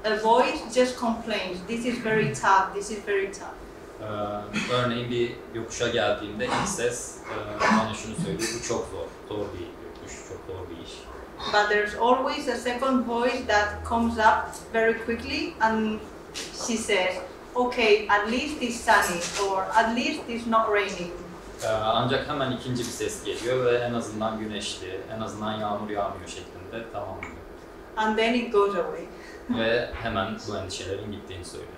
Speaker 3: a voice just complains, this is very tough, this is very tough.
Speaker 2: Örneğin bir yokuşa geldiğimde ilk ses bana şunu söylüyor, bu çok zor bir yokuş, çok zor bir iş.
Speaker 3: But there's always a second voice that comes up very quickly and she says, okay, at least it's sunny or at least it's not raining.
Speaker 2: Ancak hemen ikinci bir ses geliyor ve en azından güneşli, en azından yağmur yağmıyor şeklinde tamamlıyor.
Speaker 3: And then it goes away.
Speaker 2: Ve hemen bu endişelerin gittiğini söylüyor.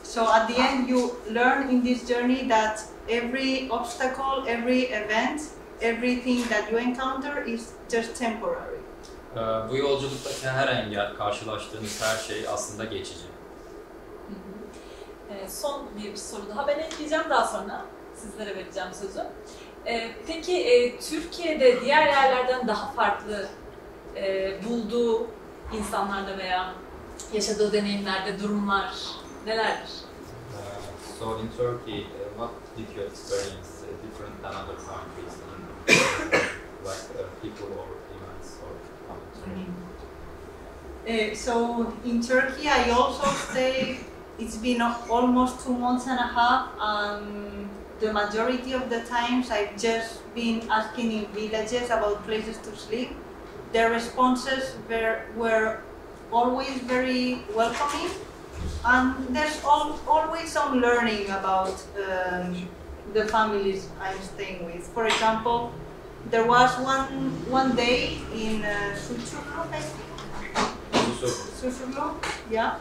Speaker 3: So at the end you learn in this journey that every obstacle, every event, everything that you encounter is just temporary.
Speaker 2: Bu yolculuktaki her engel, karşılaştığınız her şey aslında geçici.
Speaker 1: Son bir soru daha ben ekleyeceğim, daha sonra sizlere vereceğim sözü. Peki Türkiye'de diğer yerlerden daha farklı bulduğu insanlarda veya yaşadığı deneyimlerde durumlar nelerdir?
Speaker 2: So in Turkey, what did you experience different than other countries, like people or events or
Speaker 3: So in Turkey I also stay, it's been almost 2 months and a half, and the majority of the times I've just been asking in villages about places to sleep. Their responses were always very welcoming, and there's always some learning about the families I'm staying with. For example, there was one day in Susurlu, I think. Susurlu, yeah.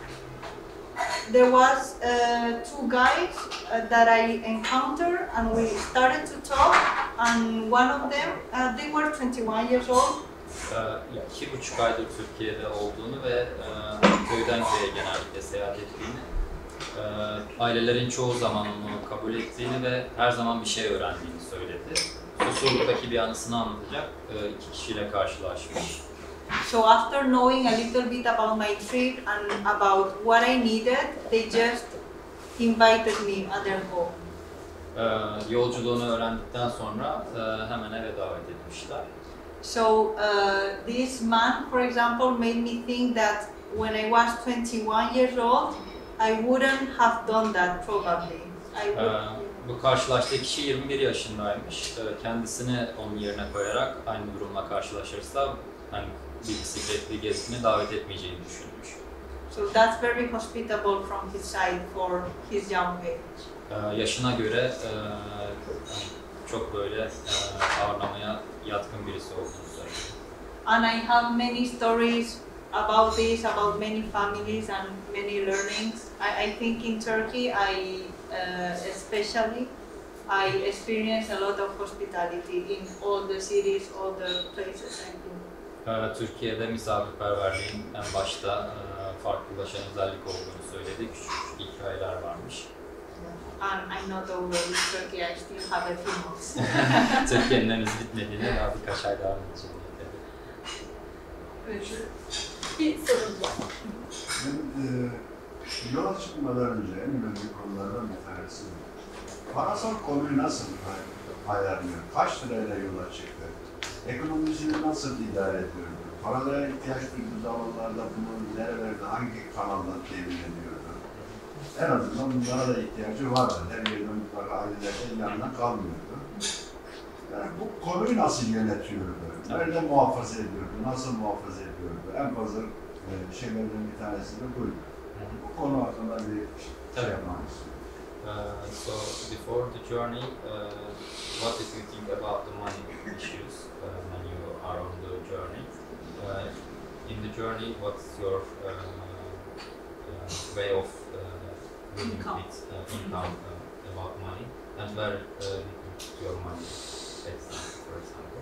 Speaker 3: There was 2 guys that I encountered, and we started to talk. And one of them, they were 21 years old.
Speaker 2: 2,5 aydır Türkiye'de olduğunu ve köyden köye genellikle seyahat ettiğini, ailelerin çoğu zaman onu kabul ettiğini ve her zaman bir şey öğrendiğini söyledi. Susurluk'taki bir anısını anlatacak 2 kişiyle karşılaşmış.
Speaker 3: So after knowing a little bit about my trip and about what I needed, they just invited me at their home.
Speaker 2: Yolculuğunu öğrendikten sonra hemen eve davet etmişler.
Speaker 3: So this man, for example, made me think that when I was 21 years old, I wouldn't have done that probably.
Speaker 2: Bu karşılaştığı kişi 21 yaşındaymış. Kendisini onun yerine koyarak aynı durumla karşılaşırsa hani bir bisikletli gezisine davet etmeyeceğini düşünmüş.
Speaker 3: So that's very hospitable from his side for his young age.
Speaker 2: Yaşına göre çok böyle ağırlamaya yatkın birisi olduğunu söylüyor.
Speaker 3: And I have many stories about this, about many families and many learnings. I think in Turkey, especially, I experience a lot of hospitality in all the cities, all the places I've been.
Speaker 2: Türkiye'de misafirperverliğin en başta farklılaşan özellik olduğunu söyledi. Küçük küçük hikayeler varmış.
Speaker 3: And I'm not over with Turkey, I still have a few months.
Speaker 2: Türkiye'nin henüz bitmediğini daha birkaç ay devam edeceğini dedi.
Speaker 1: Evet. Bir sorun var.
Speaker 4: Ben Yola çıkmadan önce en önemli konulardan bir tanesi parasal konuyu nasıl ayarlıyor? Kaç lirayla yola çıktı? Ekonomisini nasıl idare ediyordu? Paraya ihtiyaç duyduğu zamanlarda bunu nerelerde, hangi kanaldan temin ediyordu? En azından bunlara da ihtiyacı vardı. Her yerde mutlaka ailelerden yanına kalmıyordu. Yani bu konuyu nasıl yönetiyordu? Nerede muhafaza ediyordu? Nasıl muhafaza ediyordu? En fazla şeylerden bir tanesi de buydu. Bu konu hakkında bir şey yapmak istiyorum.
Speaker 2: So before the journey, what did you think about the money issues when you are on the journey? In the journey, what's your way of living with income about money, and where you put your money, for example?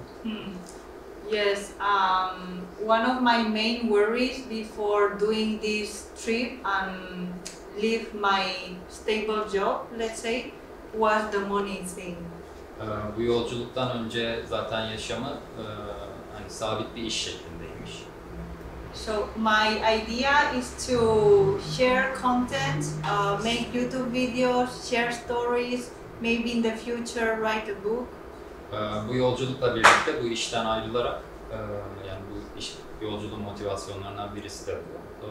Speaker 3: Yes, one of my main worries before doing this trip and leave my stable job, let's say, was the money thing.
Speaker 2: Bu yolculuktan önce zaten yaşamı hani sabit bir iş şeklindeymiş.
Speaker 3: So my idea is to share content, make YouTube videos, share stories, maybe in the future write a book.
Speaker 2: Bu yolculukla birlikte bu işten ayrılarak, yani bu iş yolculuğun motivasyonlarından birisi de bu.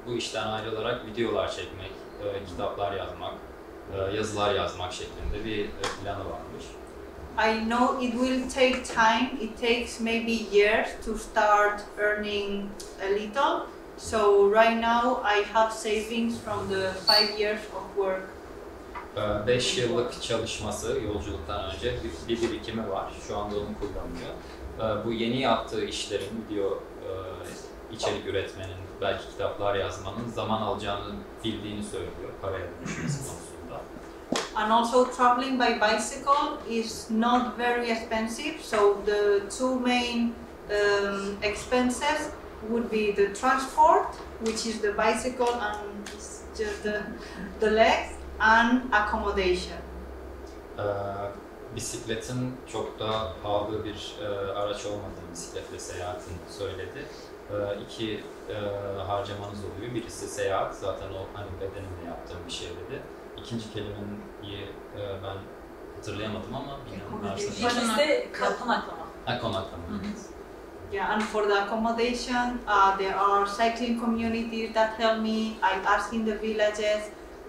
Speaker 2: Bu işten ayrılarak videolar çekmek, kitaplar yazmak, yazılar yazmak şeklinde bir planı varmış.
Speaker 3: I know it will take time. It takes maybe years to start earning a little. So right now I have savings from the 5 years of work.
Speaker 2: 5 yıllık çalışması yolculuktan önce bir birikimi var. Şu anda onu kullanıyor. Bu yeni yaptığı işlerin, video içerik üretmenin, belki kitaplar yazmanın zaman alacağını bildiğini söylüyor paraya dönüşmesi konusunda.
Speaker 3: And also traveling by bicycle is not very expensive. So the two main expenses would be the transport, which is the bicycle and just the legs, and accommodation.
Speaker 2: Bisikletin çok da pahalı bir araç olmadığını, bisikletle seyahatin söyledi. İki harcamanız oluyor. Birisi seyahat, zaten o hani bedenimle yaptığım bir şey dedi. İkinci kelimeyi ben hatırlayamadım ama bilmiyorum.
Speaker 1: İkincisi de konaklama.
Speaker 2: Konaklama.
Speaker 3: Yeah, and for the accommodation, there are cycling communities that help me. I ask in the villages,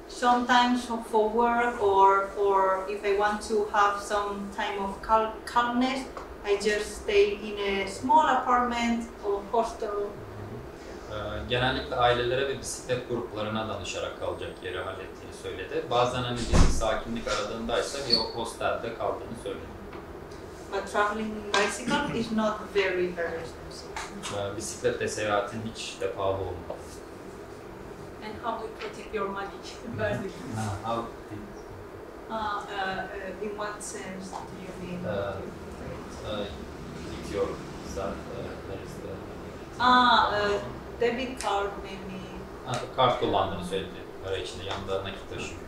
Speaker 3: sometimes for work or for if I want to have some time of calmness, I just stay in a small apartment or hostel.
Speaker 2: Genellikle ailelere ve bisiklet gruplarına danışarak kalacak yeri hallettiğini söyledi. Bazen hani bir sakinlik aradığındaysa bir hostelde kaldığını söyledi.
Speaker 3: But traveling bicycle is not very expensive.
Speaker 2: Bisikletle seyahatin hiç de pahalı olmadı.
Speaker 1: And how do you protect your money?
Speaker 2: How
Speaker 3: In what sense do you mean?
Speaker 2: With your there is the
Speaker 3: Debit card maybe.
Speaker 2: Kart kullandığını söyledi. Para içinde yanında nakit taşımıyormuş.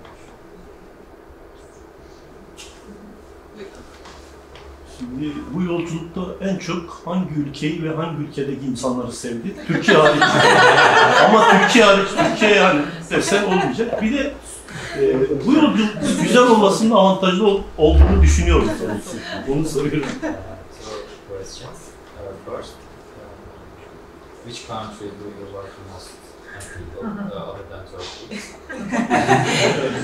Speaker 5: Şimdi bu yolculukta en çok hangi ülkeyi ve hangi ülkedeki insanları sevdi? Türkiye hariç. Ama Türkiye hariç, Türkiye yani desen olmayacak. Bir de bu yolculuk güzel olmasının avantajlı olduğunu düşünüyorum. Onu soruyorum.
Speaker 2: Questions. First, which country do you like most other than Turkey?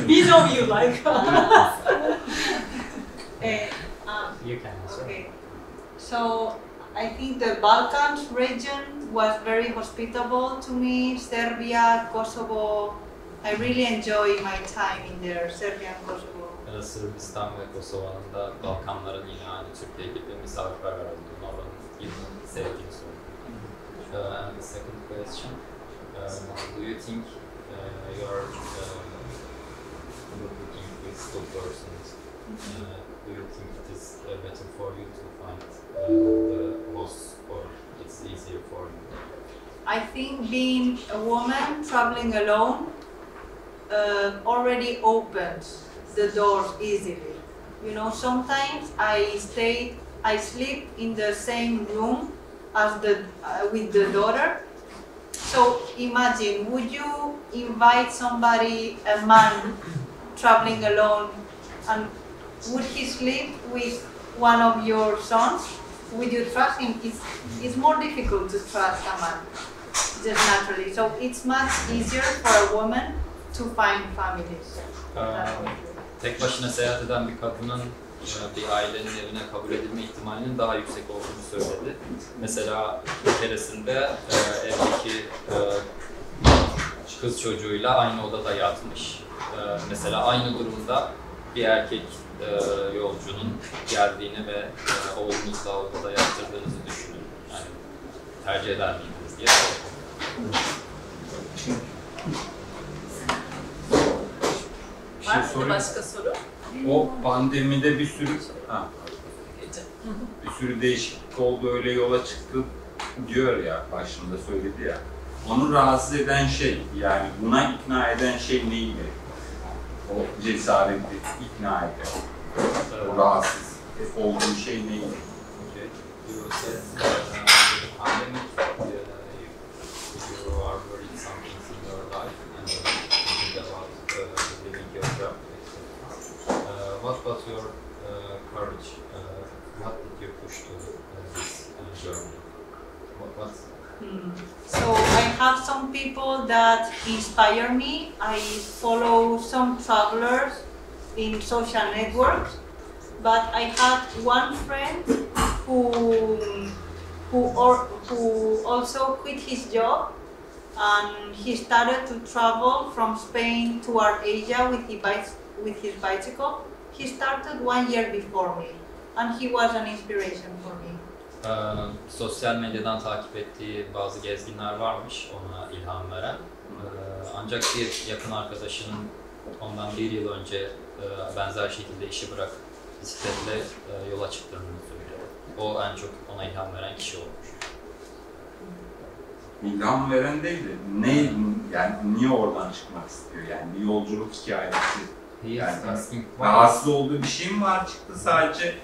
Speaker 1: We know you like.
Speaker 2: You can answer.
Speaker 3: Okay. So I think the Balkans region was very hospitable to me. Serbia, Kosovo. I really enjoy my time in there, Serbia and Kosovo.
Speaker 2: Sırbistan ve Kosova'nın da Balkanların yine aynı Türkiye gibi misafirperver olduğunu, oranın yine sevdiğini söyledi. And the second question, do you think you're looking with two persons? Do you think it is better for you to find the host, or it's easier for you?
Speaker 3: I think being a woman traveling alone already opens the doors easily. You know, sometimes I sleep in the same room as with the daughter, So imagine, would you invite somebody, a man traveling alone, and would he sleep with one of your sons? Would you trust him? It's more difficult to trust a man, just naturally. So it's much easier for a woman to find families.
Speaker 2: Tek başına seyahat eden bir kadının bir ailenin evine kabul edilme ihtimalinin daha yüksek olduğunu söyledi. Mesela bir keresinde evdeki kız çocuğuyla aynı odada yatmış. Mesela aynı durumda bir erkek yolcunun geldiğini ve oğlunuzla odada yattırdığınızı düşünün. Yani tercih eder miydiniz diye sordum.
Speaker 1: Var mı başka soru?
Speaker 6: O pandemide bir sürü değişiklik oldu, öyle yola çıktı diyor ya, başında söyledi ya. Onu rahatsız eden şey, yani buna ikna eden şey neydi? O cesareti ikna eden, o rahatsız olduğu şey neydi?
Speaker 2: What was your courage? What did you push to this journey?
Speaker 3: So I have some people that inspire me. I follow some travelers in social networks, but I had one friend who also quit his job, and he started to travel from Spain toward Asia with his bicycle. He started 1 year before me, and he was an inspiration for me.
Speaker 2: Sosyal medyadan takip ettiği bazı gezginler varmış, ona ilham veren. Ancak bir yakın arkadaşının ondan 1 yıl önce benzer şekilde işi bırakıp bisikletle yola çıktığını söylüyor. O en çok ona ilham veren kişi olmuş.
Speaker 6: İlham veren değil de yani niye oradan çıkmak istiyor, yani bir yolculuk hikayesi. Yani rahatsız olduğu bir şey mi var, çıktı sadece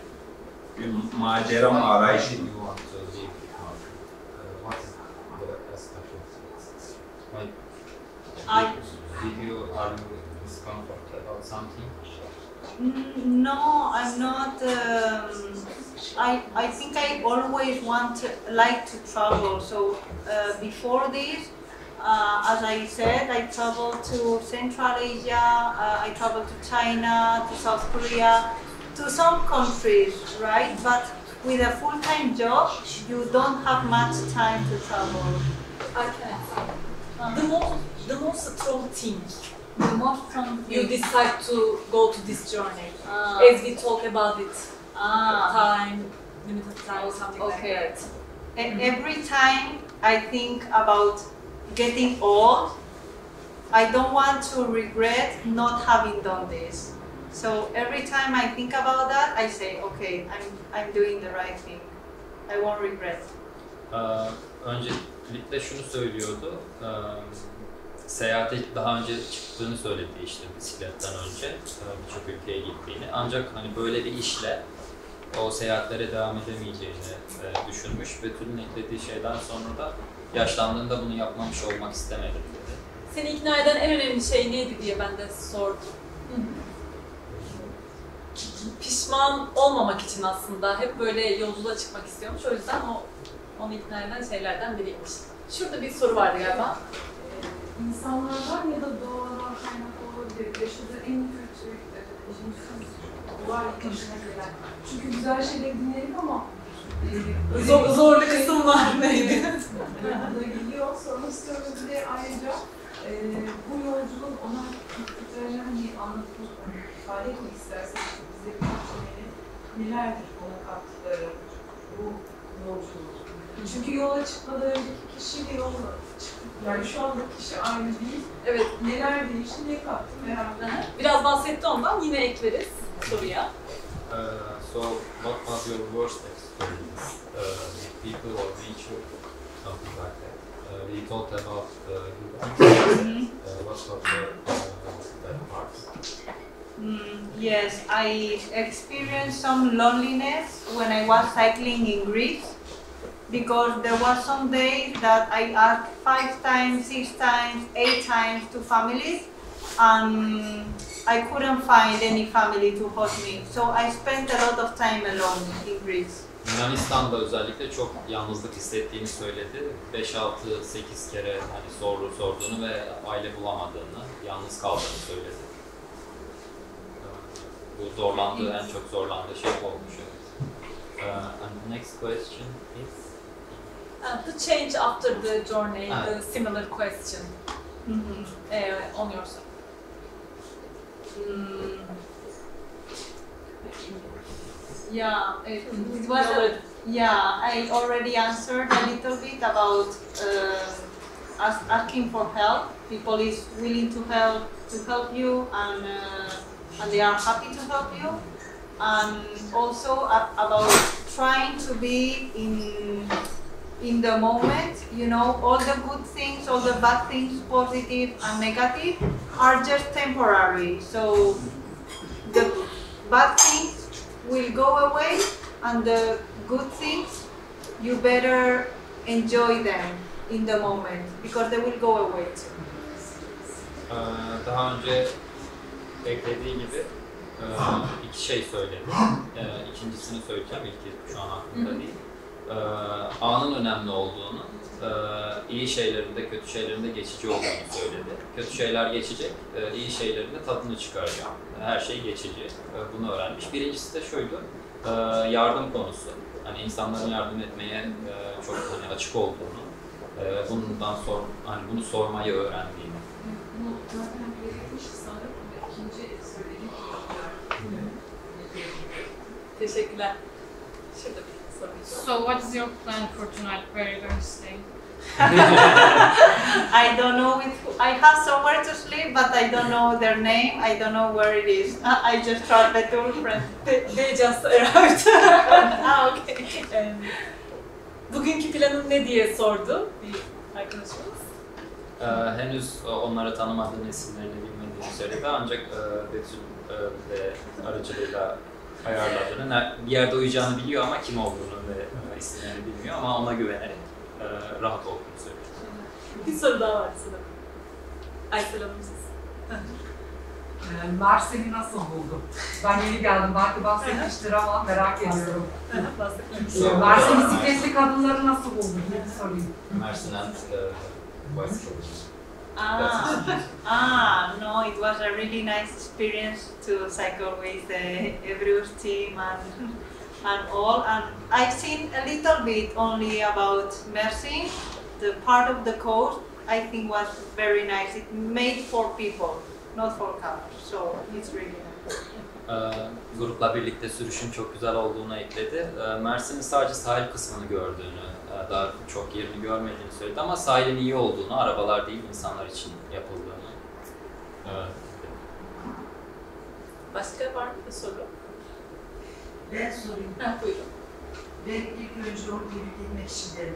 Speaker 6: bir macera mı, arayışı mı?
Speaker 2: Did you are you discomfort about something?
Speaker 3: No, I'm not. I think I always like to travel. So before this, as I said, I traveled to Central Asia. I traveled to China, to South Korea, to some countries, right? But with a full-time job, you don't have much time to travel.
Speaker 1: I can. The most strong thing.
Speaker 3: The most strong
Speaker 1: You
Speaker 3: thing.
Speaker 1: decide to go to this journey. As we talk about it, time, limited time, something
Speaker 3: Okay.
Speaker 1: like that.
Speaker 3: Every time I think about getting old, I don't want to regret not having done this. So every time I think about that, I say, okay, I'm doing the right thing. I won't regret.
Speaker 2: Öncelikle şunu söylüyordu. Seyahate daha önce çıktığını söyledi işte bisikletten önce. Birçok ülkeye gittiğini. Ancak hani böyle bir işle o seyahatlere devam edemeyeceğini düşünmüş ve tüm eklediği şeyden sonra da yaşlandığında bunu yapmamış olmak istemedim dedi.
Speaker 1: Seni ikna eden en önemli şey neydi diye ben de sordum. Pişman olmamak için aslında hep böyle yolculuğa çıkmak istiyormuş. O yüzden onu ikna eden şeylerden biriymiş. Şurada bir soru vardı galiba.
Speaker 7: İnsanlardan ya da doğadan kaynaklı olabilir. Yaşadığı en kötü olay başına gelen. Çünkü güzel şeyleri dinleyelim ama
Speaker 1: Zorlu kısım var neydi?
Speaker 7: burada geliyor. Sonrasında bir de ayrıca bu yolculuğun ona kattıklarını hani anlatıp ifade etmek isterseniz bize nelerdir ona kattıkları bu yolculuk? Çünkü yola çıkmadan önceki kişiyle yola çıktık. Yani şu anda kişi aynı değil.
Speaker 1: Evet.
Speaker 7: Neler değişti, ne kattı merak ediyorum.
Speaker 1: Biraz bahsetti ondan, yine ekleriz soruya.
Speaker 2: So, what was your worst experience with people or nature, something like that? We talked about what was the bad part?
Speaker 3: Yes, I experienced some loneliness when I was cycling in Greece. because there were some days that I asked 5 times, 6 times, 8 times to families, and I couldn't find any family to host me. So I spent a lot of time alone in Greece.
Speaker 2: Yunanistan'da özellikle çok yalnızlık hissettiğini söyledi. 5-6-8 kere hani soru sorduğunu ve aile bulamadığını, yalnız kaldığını söyledi. Bu zorlandığı, en çok zorlandığı şey olmuş. And the next question is?
Speaker 1: The change after the journey, the similar question on your side.
Speaker 3: Yeah, it was. Yeah, I already answered a little bit about asking for help. People is willing to help you, and they are happy to help you. And also about trying to be in the moment. You know, all the good things, all the bad things, positive and negative, are just temporary. So the bad things will go away, and the good things, you better enjoy them in the moment, because they will go away too.
Speaker 2: Daha önce beklediği gibi iki şey söyledi. İkincisini söyleyeceğim, ilki şu an aklımda değil. Anın önemli olduğunu, iyi şeylerinde, kötü şeylerinde geçici olduğunu söyledi. Kötü şeyler geçecek, iyi şeylerin de tadını çıkaracağım. Her şey geçici. Bunu öğrenmiş. Birincisi de şuydu, yardım konusu. Hani insanların yardım etmeye çok hani açık olduğunu, bundan hani bunu sormayı öğrendiğini.
Speaker 7: Bu zaten verilmiş sanırım ama ikinci söylediğim
Speaker 1: Teşekkürler. Şurada bir soru.
Speaker 8: So what is your plan for tonight? Where are you going to stay?
Speaker 3: I don't know I have somewhere to sleep, but I don't know their name. I don't know where it is. I just tried the tour friend.
Speaker 1: They just arrived.
Speaker 3: Okay.
Speaker 1: Bugünkü planın ne diye sordu bir arkadaşımız.
Speaker 2: Henüz onları tanımadığı, isimlerini bilmediğini söyledi ancak Betül ve aracılığıyla ayarladığını, bir yerde uyuyacağını biliyor ama kim olduğunu ve isimlerini bilmiyor ama ona güvenerek rahat olduğunu söylüyor.
Speaker 1: Bir soru daha var size. Aysel Hanım siz.
Speaker 9: Mersin'i nasıl buldun? Ben yeni geldim, belki bahsetmiştir ama merak ediyorum. Mersin bisikletli kadınları nasıl buldun diye sorayım.
Speaker 2: Mersin and bicycle.
Speaker 3: No, it was a really nice experience to cycle with the Ağırlıyoruz team and all. And I've seen a little bit only about Mersin. The part of the coast I think was very nice. It made for people, not for cars. So it's really nice.
Speaker 2: Grupla birlikte sürüşün çok güzel olduğunu ekledi. Mersin'in sadece sahil kısmını gördüğünü, daha çok yerini görmediğini söyledi ama sahilin iyi olduğunu, arabalar değil insanlar için yapıldığını.
Speaker 1: Başka var mı bir soru?
Speaker 10: Ben sorayım.
Speaker 1: Buyurun.
Speaker 10: Ben ilk önce onu tebrik etmek için de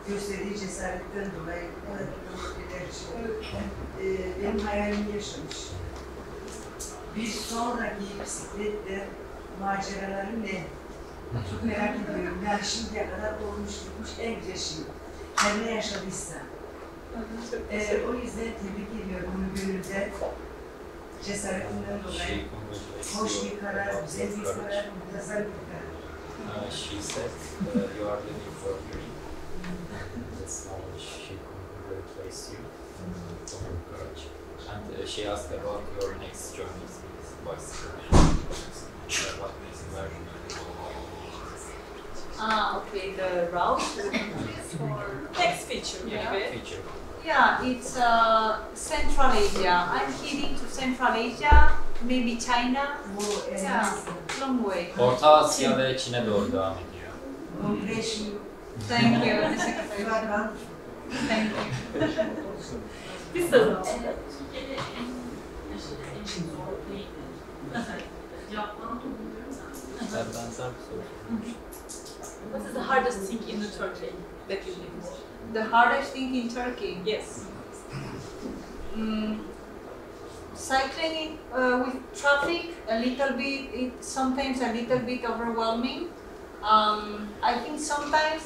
Speaker 10: gösterdiği cesaretten dolayı kilometreler için benim hayalimi yaşamış. Bir sonraki bisikletle maceraları ne? Çok merak ediyorum. Yani şimdiye kadar olmuş gitmiş en güzel şey. Her ne yaşadıysa. O yüzden tebrik ediyorum onu gönülden. Cesaretinden dolayı. Hoş bir karar, güzel bir karar, muntazam bir karar.
Speaker 2: She said you are living for dream. That's why she congratulates you for your courage. And she asked about your next journeys with bicycle. What version?
Speaker 3: Okay, the route to the countries or
Speaker 1: Next feature maybe.
Speaker 2: Feature.
Speaker 3: yeah, it's Central Asia. I'm heading to Central Asia, maybe China. Yeah, long way.
Speaker 2: Orta Asya ve Çin'e doğru devam ediyor.
Speaker 3: Thank you. Thank you.
Speaker 1: Bir soru.
Speaker 2: Benzer bir soru.
Speaker 1: What is the hardest thing in the Turkey that you did?
Speaker 3: The hardest thing in Turkey.
Speaker 1: Yes.
Speaker 3: Cycling with traffic, a little bit, it's sometimes a little bit overwhelming. I think sometimes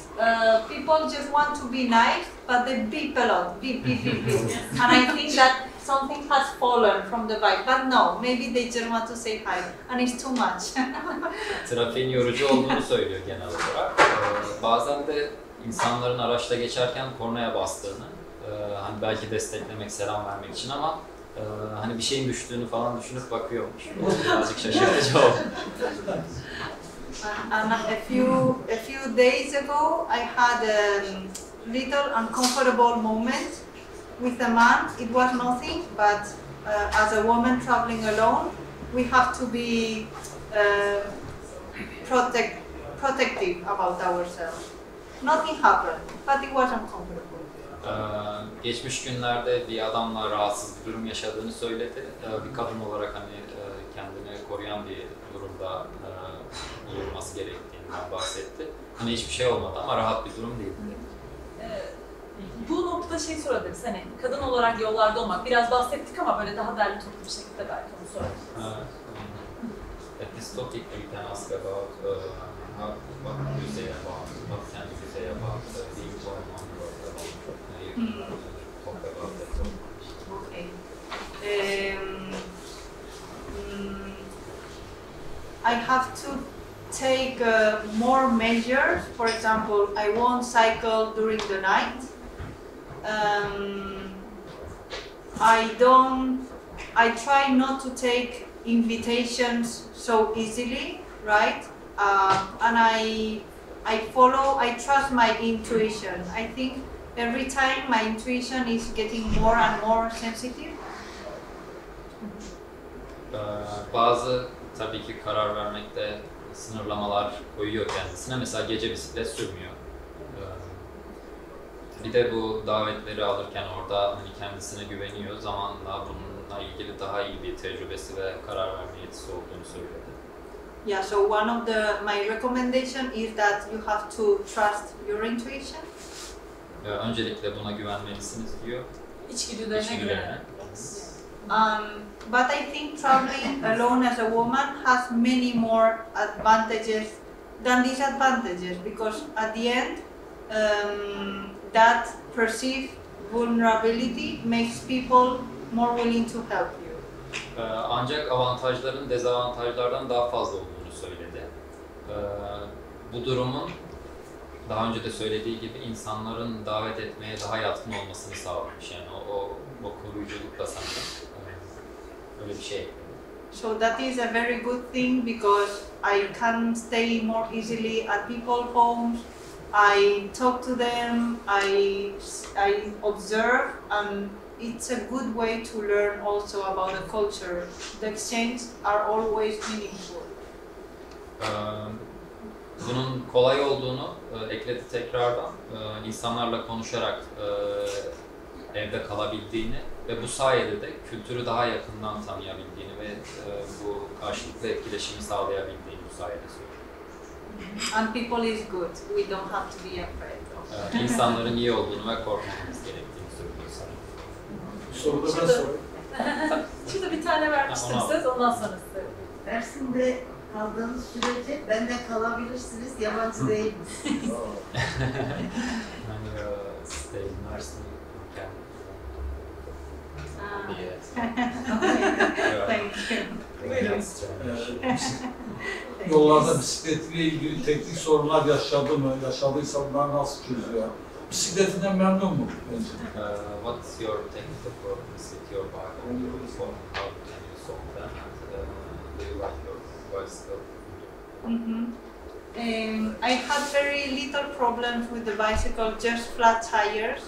Speaker 3: people just want to be nice, but they beep a lot, beep, beep, beep, beep. And I think that something has fallen from the vibe. But no, maybe they just want to say hi, and it's too much.
Speaker 2: Trafiğin yorucu olduğunu söylüyor genel olarak. Bazen de insanların araçta geçerken kornaya bastığını, hani belki desteklemek, selam vermek için ama hani bir şeyin düştüğünü falan düşünüp bakıyormuş. Birazcık şaşırtıcı oldu.
Speaker 3: And a few days ago, I had a little uncomfortable moment with a man. It was nothing, but as a woman traveling alone, we have to be protective about ourselves. Nothing happened, but it was uncomfortable.
Speaker 2: Geçmiş günlerde bir adamla rahatsız bir durum yaşadığını söyledi. Bir kadın olarak hani kendini koruyan bir durumda olması gerektiğinden bahsetti. Hani hiçbir şey olmadı ama rahat bir durum değildi.
Speaker 1: Bu noktada şey sorabiliriz, hani kadın olarak yollarda olmak, biraz bahsettik ama böyle daha derli toplu bir şekilde belki onu sorabiliriz.
Speaker 2: At this topic we can ask about what you say about, what can you say about being born on the road, talk about that.
Speaker 3: Okay. I have to take more measures. For example, I won't cycle during the night. I try not to take invitations so easily, right? And I trust my intuition. I think every time my intuition is getting more and more sensitive.
Speaker 2: Bazı tabii ki karar vermekte sınırlamalar koyuyor kendisine. Mesela gece bisiklet sürmüyor. Bir de bu davetleri alırken orada hani kendisine güveniyor. Zamanla bununla ilgili daha iyi bir tecrübesi ve karar verme yetisi olduğunu söyledi.
Speaker 3: Yeah, so one of my recommendation is that you have to trust your intuition.
Speaker 2: Öncelikle buna güvenmelisiniz diyor.
Speaker 1: İçgüdülerine güvenin.
Speaker 3: But I think traveling alone as a woman has many more advantages than disadvantages, because at the end, that perceived vulnerability makes people more willing to help you.
Speaker 2: Ancak avantajların dezavantajlardan daha fazla olduğunu söyledi. Bu durumun daha önce de söylediği gibi insanların davet etmeye daha yatkın olmasını sağlamış. Yani o koruyuculukla sanırım öyle bir şey.
Speaker 3: So that is a very good thing, because I can stay more easily at people's homes. I talk to them, I observe, and it's a good way to learn also about the culture. The exchanges are always meaningful.
Speaker 2: Bunun kolay olduğunu ekledi tekrardan. İnsanlarla konuşarak evde kalabildiğini ve bu sayede de kültürü daha yakından tanıyabildiğini ve bu karşılıklı etkileşimi sağlayabildiğini bu sayede söylüyor.
Speaker 3: And people is good. We don't have to be afraid.
Speaker 2: İnsanların iyi olduğunu ve korkmamamız gerektiğini söylüyor sana.
Speaker 5: Soruda ben sorayım.
Speaker 1: Şurada bir tane vermiştim siz, ondan sonra size.
Speaker 10: Mersin'de kaldığınız sürece bende kalabilirsiniz, yabancı değil misiniz?
Speaker 2: Stay in Mersin, you can.
Speaker 3: Thank you.
Speaker 11: Yollarda bisikletiyle ilgili teknik sorunlar yaşadı mı? Yaşadıysa bunlar nasıl çözüyor? Bisikletinden memnun mu?
Speaker 2: What's your technical problems with your bike or your phone? How can you solve them? And do you like your bicycle?
Speaker 3: I had very little problems with the bicycle, just flat tires.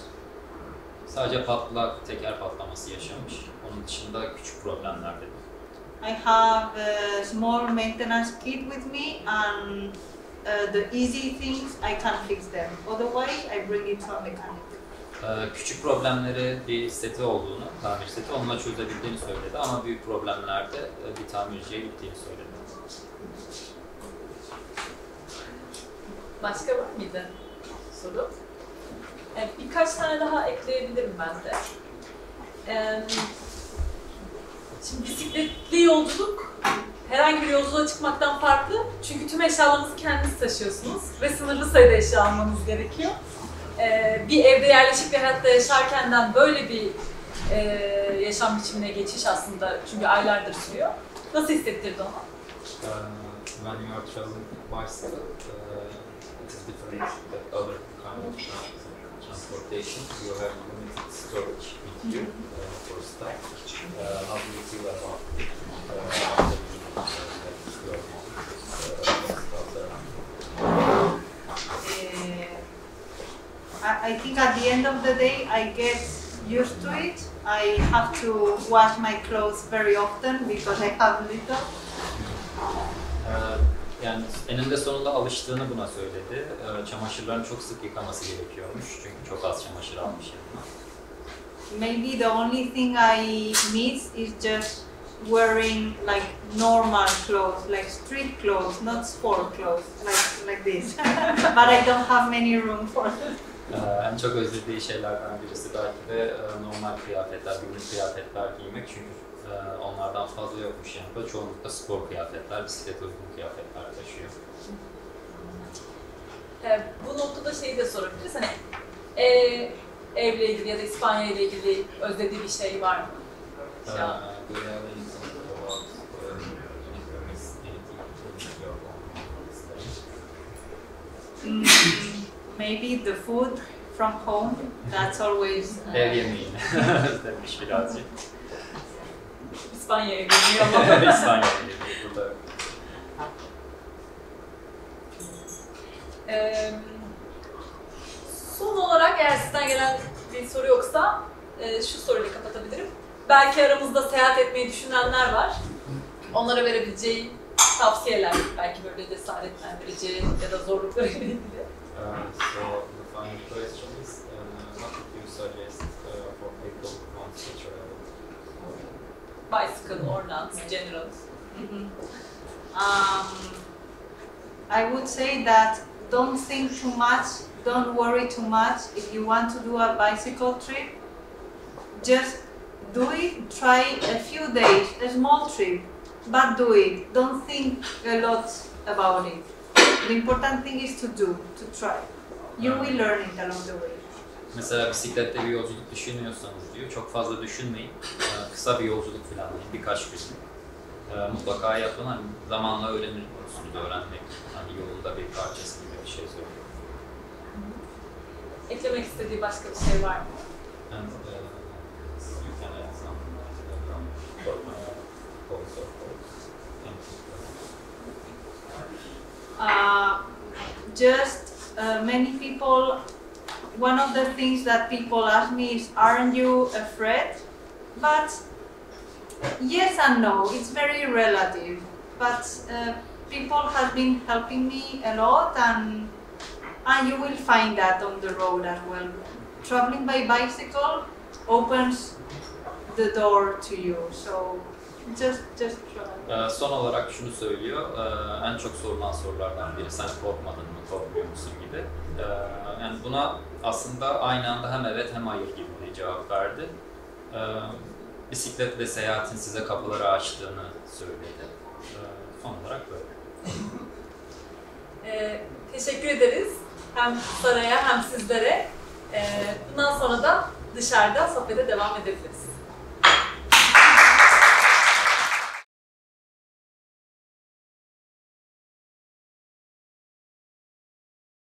Speaker 2: Sadece teker patlaması yaşamış. Onun dışında küçük problemler dedi.
Speaker 3: I have a small maintenance kit with me, and the easy things I can fix them. Otherwise, I bring it to a mechanic.
Speaker 2: Küçük problemleri bir seti olduğunu, tamir seti onunla çözebildiğini söyledi ama büyük problemlerde bir tamirciye gittiğini söyledi.
Speaker 1: Başka var mıydı soru? Birkaç tane daha ekleyebilirim ben de. Şimdi bisikletli yolculuk herhangi bir yolculuğa çıkmaktan farklı. Çünkü tüm eşyalarınızı kendiniz taşıyorsunuz ve sınırlı sayıda eşya almanız gerekiyor. Bir evde yerleşik bir hayatta yaşarkenden böyle bir yaşam biçimine geçiş aslında, çünkü aylardır sürüyor. Nasıl hissettirdi onu?
Speaker 2: When you are traveling bicycle, it is different than other kind of transportation. You have limited storage with you for stuff. How do you feel about it?
Speaker 3: I think at the end of the day I get used to it. I have to wash my clothes very often because I have little.
Speaker 2: Yani eninde sonunda alıştığını buna söyledi. Çamaşırlarını çok sık yıkaması gerekiyormuş çünkü çok az çamaşır almış yanına.
Speaker 3: Maybe the only thing I miss is just wearing like normal clothes, like street clothes, not sport clothes, like this. But I don't have many room for it.
Speaker 2: En çok özlediği şeylerden birisi belki de normal kıyafetler, günlük kıyafetler giymek çünkü onlardan fazla yokmuş yanında. Çoğunlukla spor kıyafetler, bisiklete uygun kıyafetler taşıyor.
Speaker 1: Bu noktada şeyi de sorabiliriz. Hani evle ilgili ya da İspanya ile ilgili özlediği bir şey var mı?
Speaker 3: Maybe the food from home. That's always.
Speaker 2: Ev yemeği demiş birazcık.
Speaker 1: İspanya'ya geliyor ama.
Speaker 2: İspanya'ya geliyor burada.
Speaker 1: Son olarak eğer sizden gelen bir soru yoksa şu soruyla kapatabilirim. Belki aramızda seyahat etmeyi düşünenler var. Onlara verebileceği tavsiyeler, belki böyle cesaretlendirici ya da zorluklarıyla ilgili.
Speaker 2: So the final question is, what would you suggest for people who want to travel?
Speaker 1: Bicycle or not, general.
Speaker 3: I would say that don't think too much, don't worry too much. If you want to do a bicycle trip, just do it, try a few days, a small trip, but do it. Don't think a lot about it. The important thing is to do, to try. You will learn it along the way.
Speaker 2: Mesela bisiklette bir yolculuk düşünüyorsanız diyor, çok fazla düşünmeyin. Kısa bir yolculuk planlayın, birkaç gün. Mutlaka yapın, hani zamanla öğrenirsiniz, öğrenmek. Hani yolunda bir parçası gibi bir şey söylüyor.
Speaker 1: Eklemek istediği başka bir şey var mı?
Speaker 2: And you can add some
Speaker 3: many people, one of the things that people ask me is, aren't you afraid? But yes and no, it's very relative. But people have been helping me a lot, and you will find that on the road as well. Traveling by bicycle opens the door to you, so just try.
Speaker 2: Son olarak şunu söylüyor, en çok sorulan sorulardan biri, sen korkmadın mı, korkmuyor musun gibi. Yani buna aslında aynı anda hem evet hem hayır gibi bir cevap verdi. Bisikletle seyahatin size kapıları açtığını söyledi. Son olarak böyle.
Speaker 1: Teşekkür ederiz hem Sara'ya hem sizlere. Bundan sonra da dışarıda sohbete devam edebiliriz.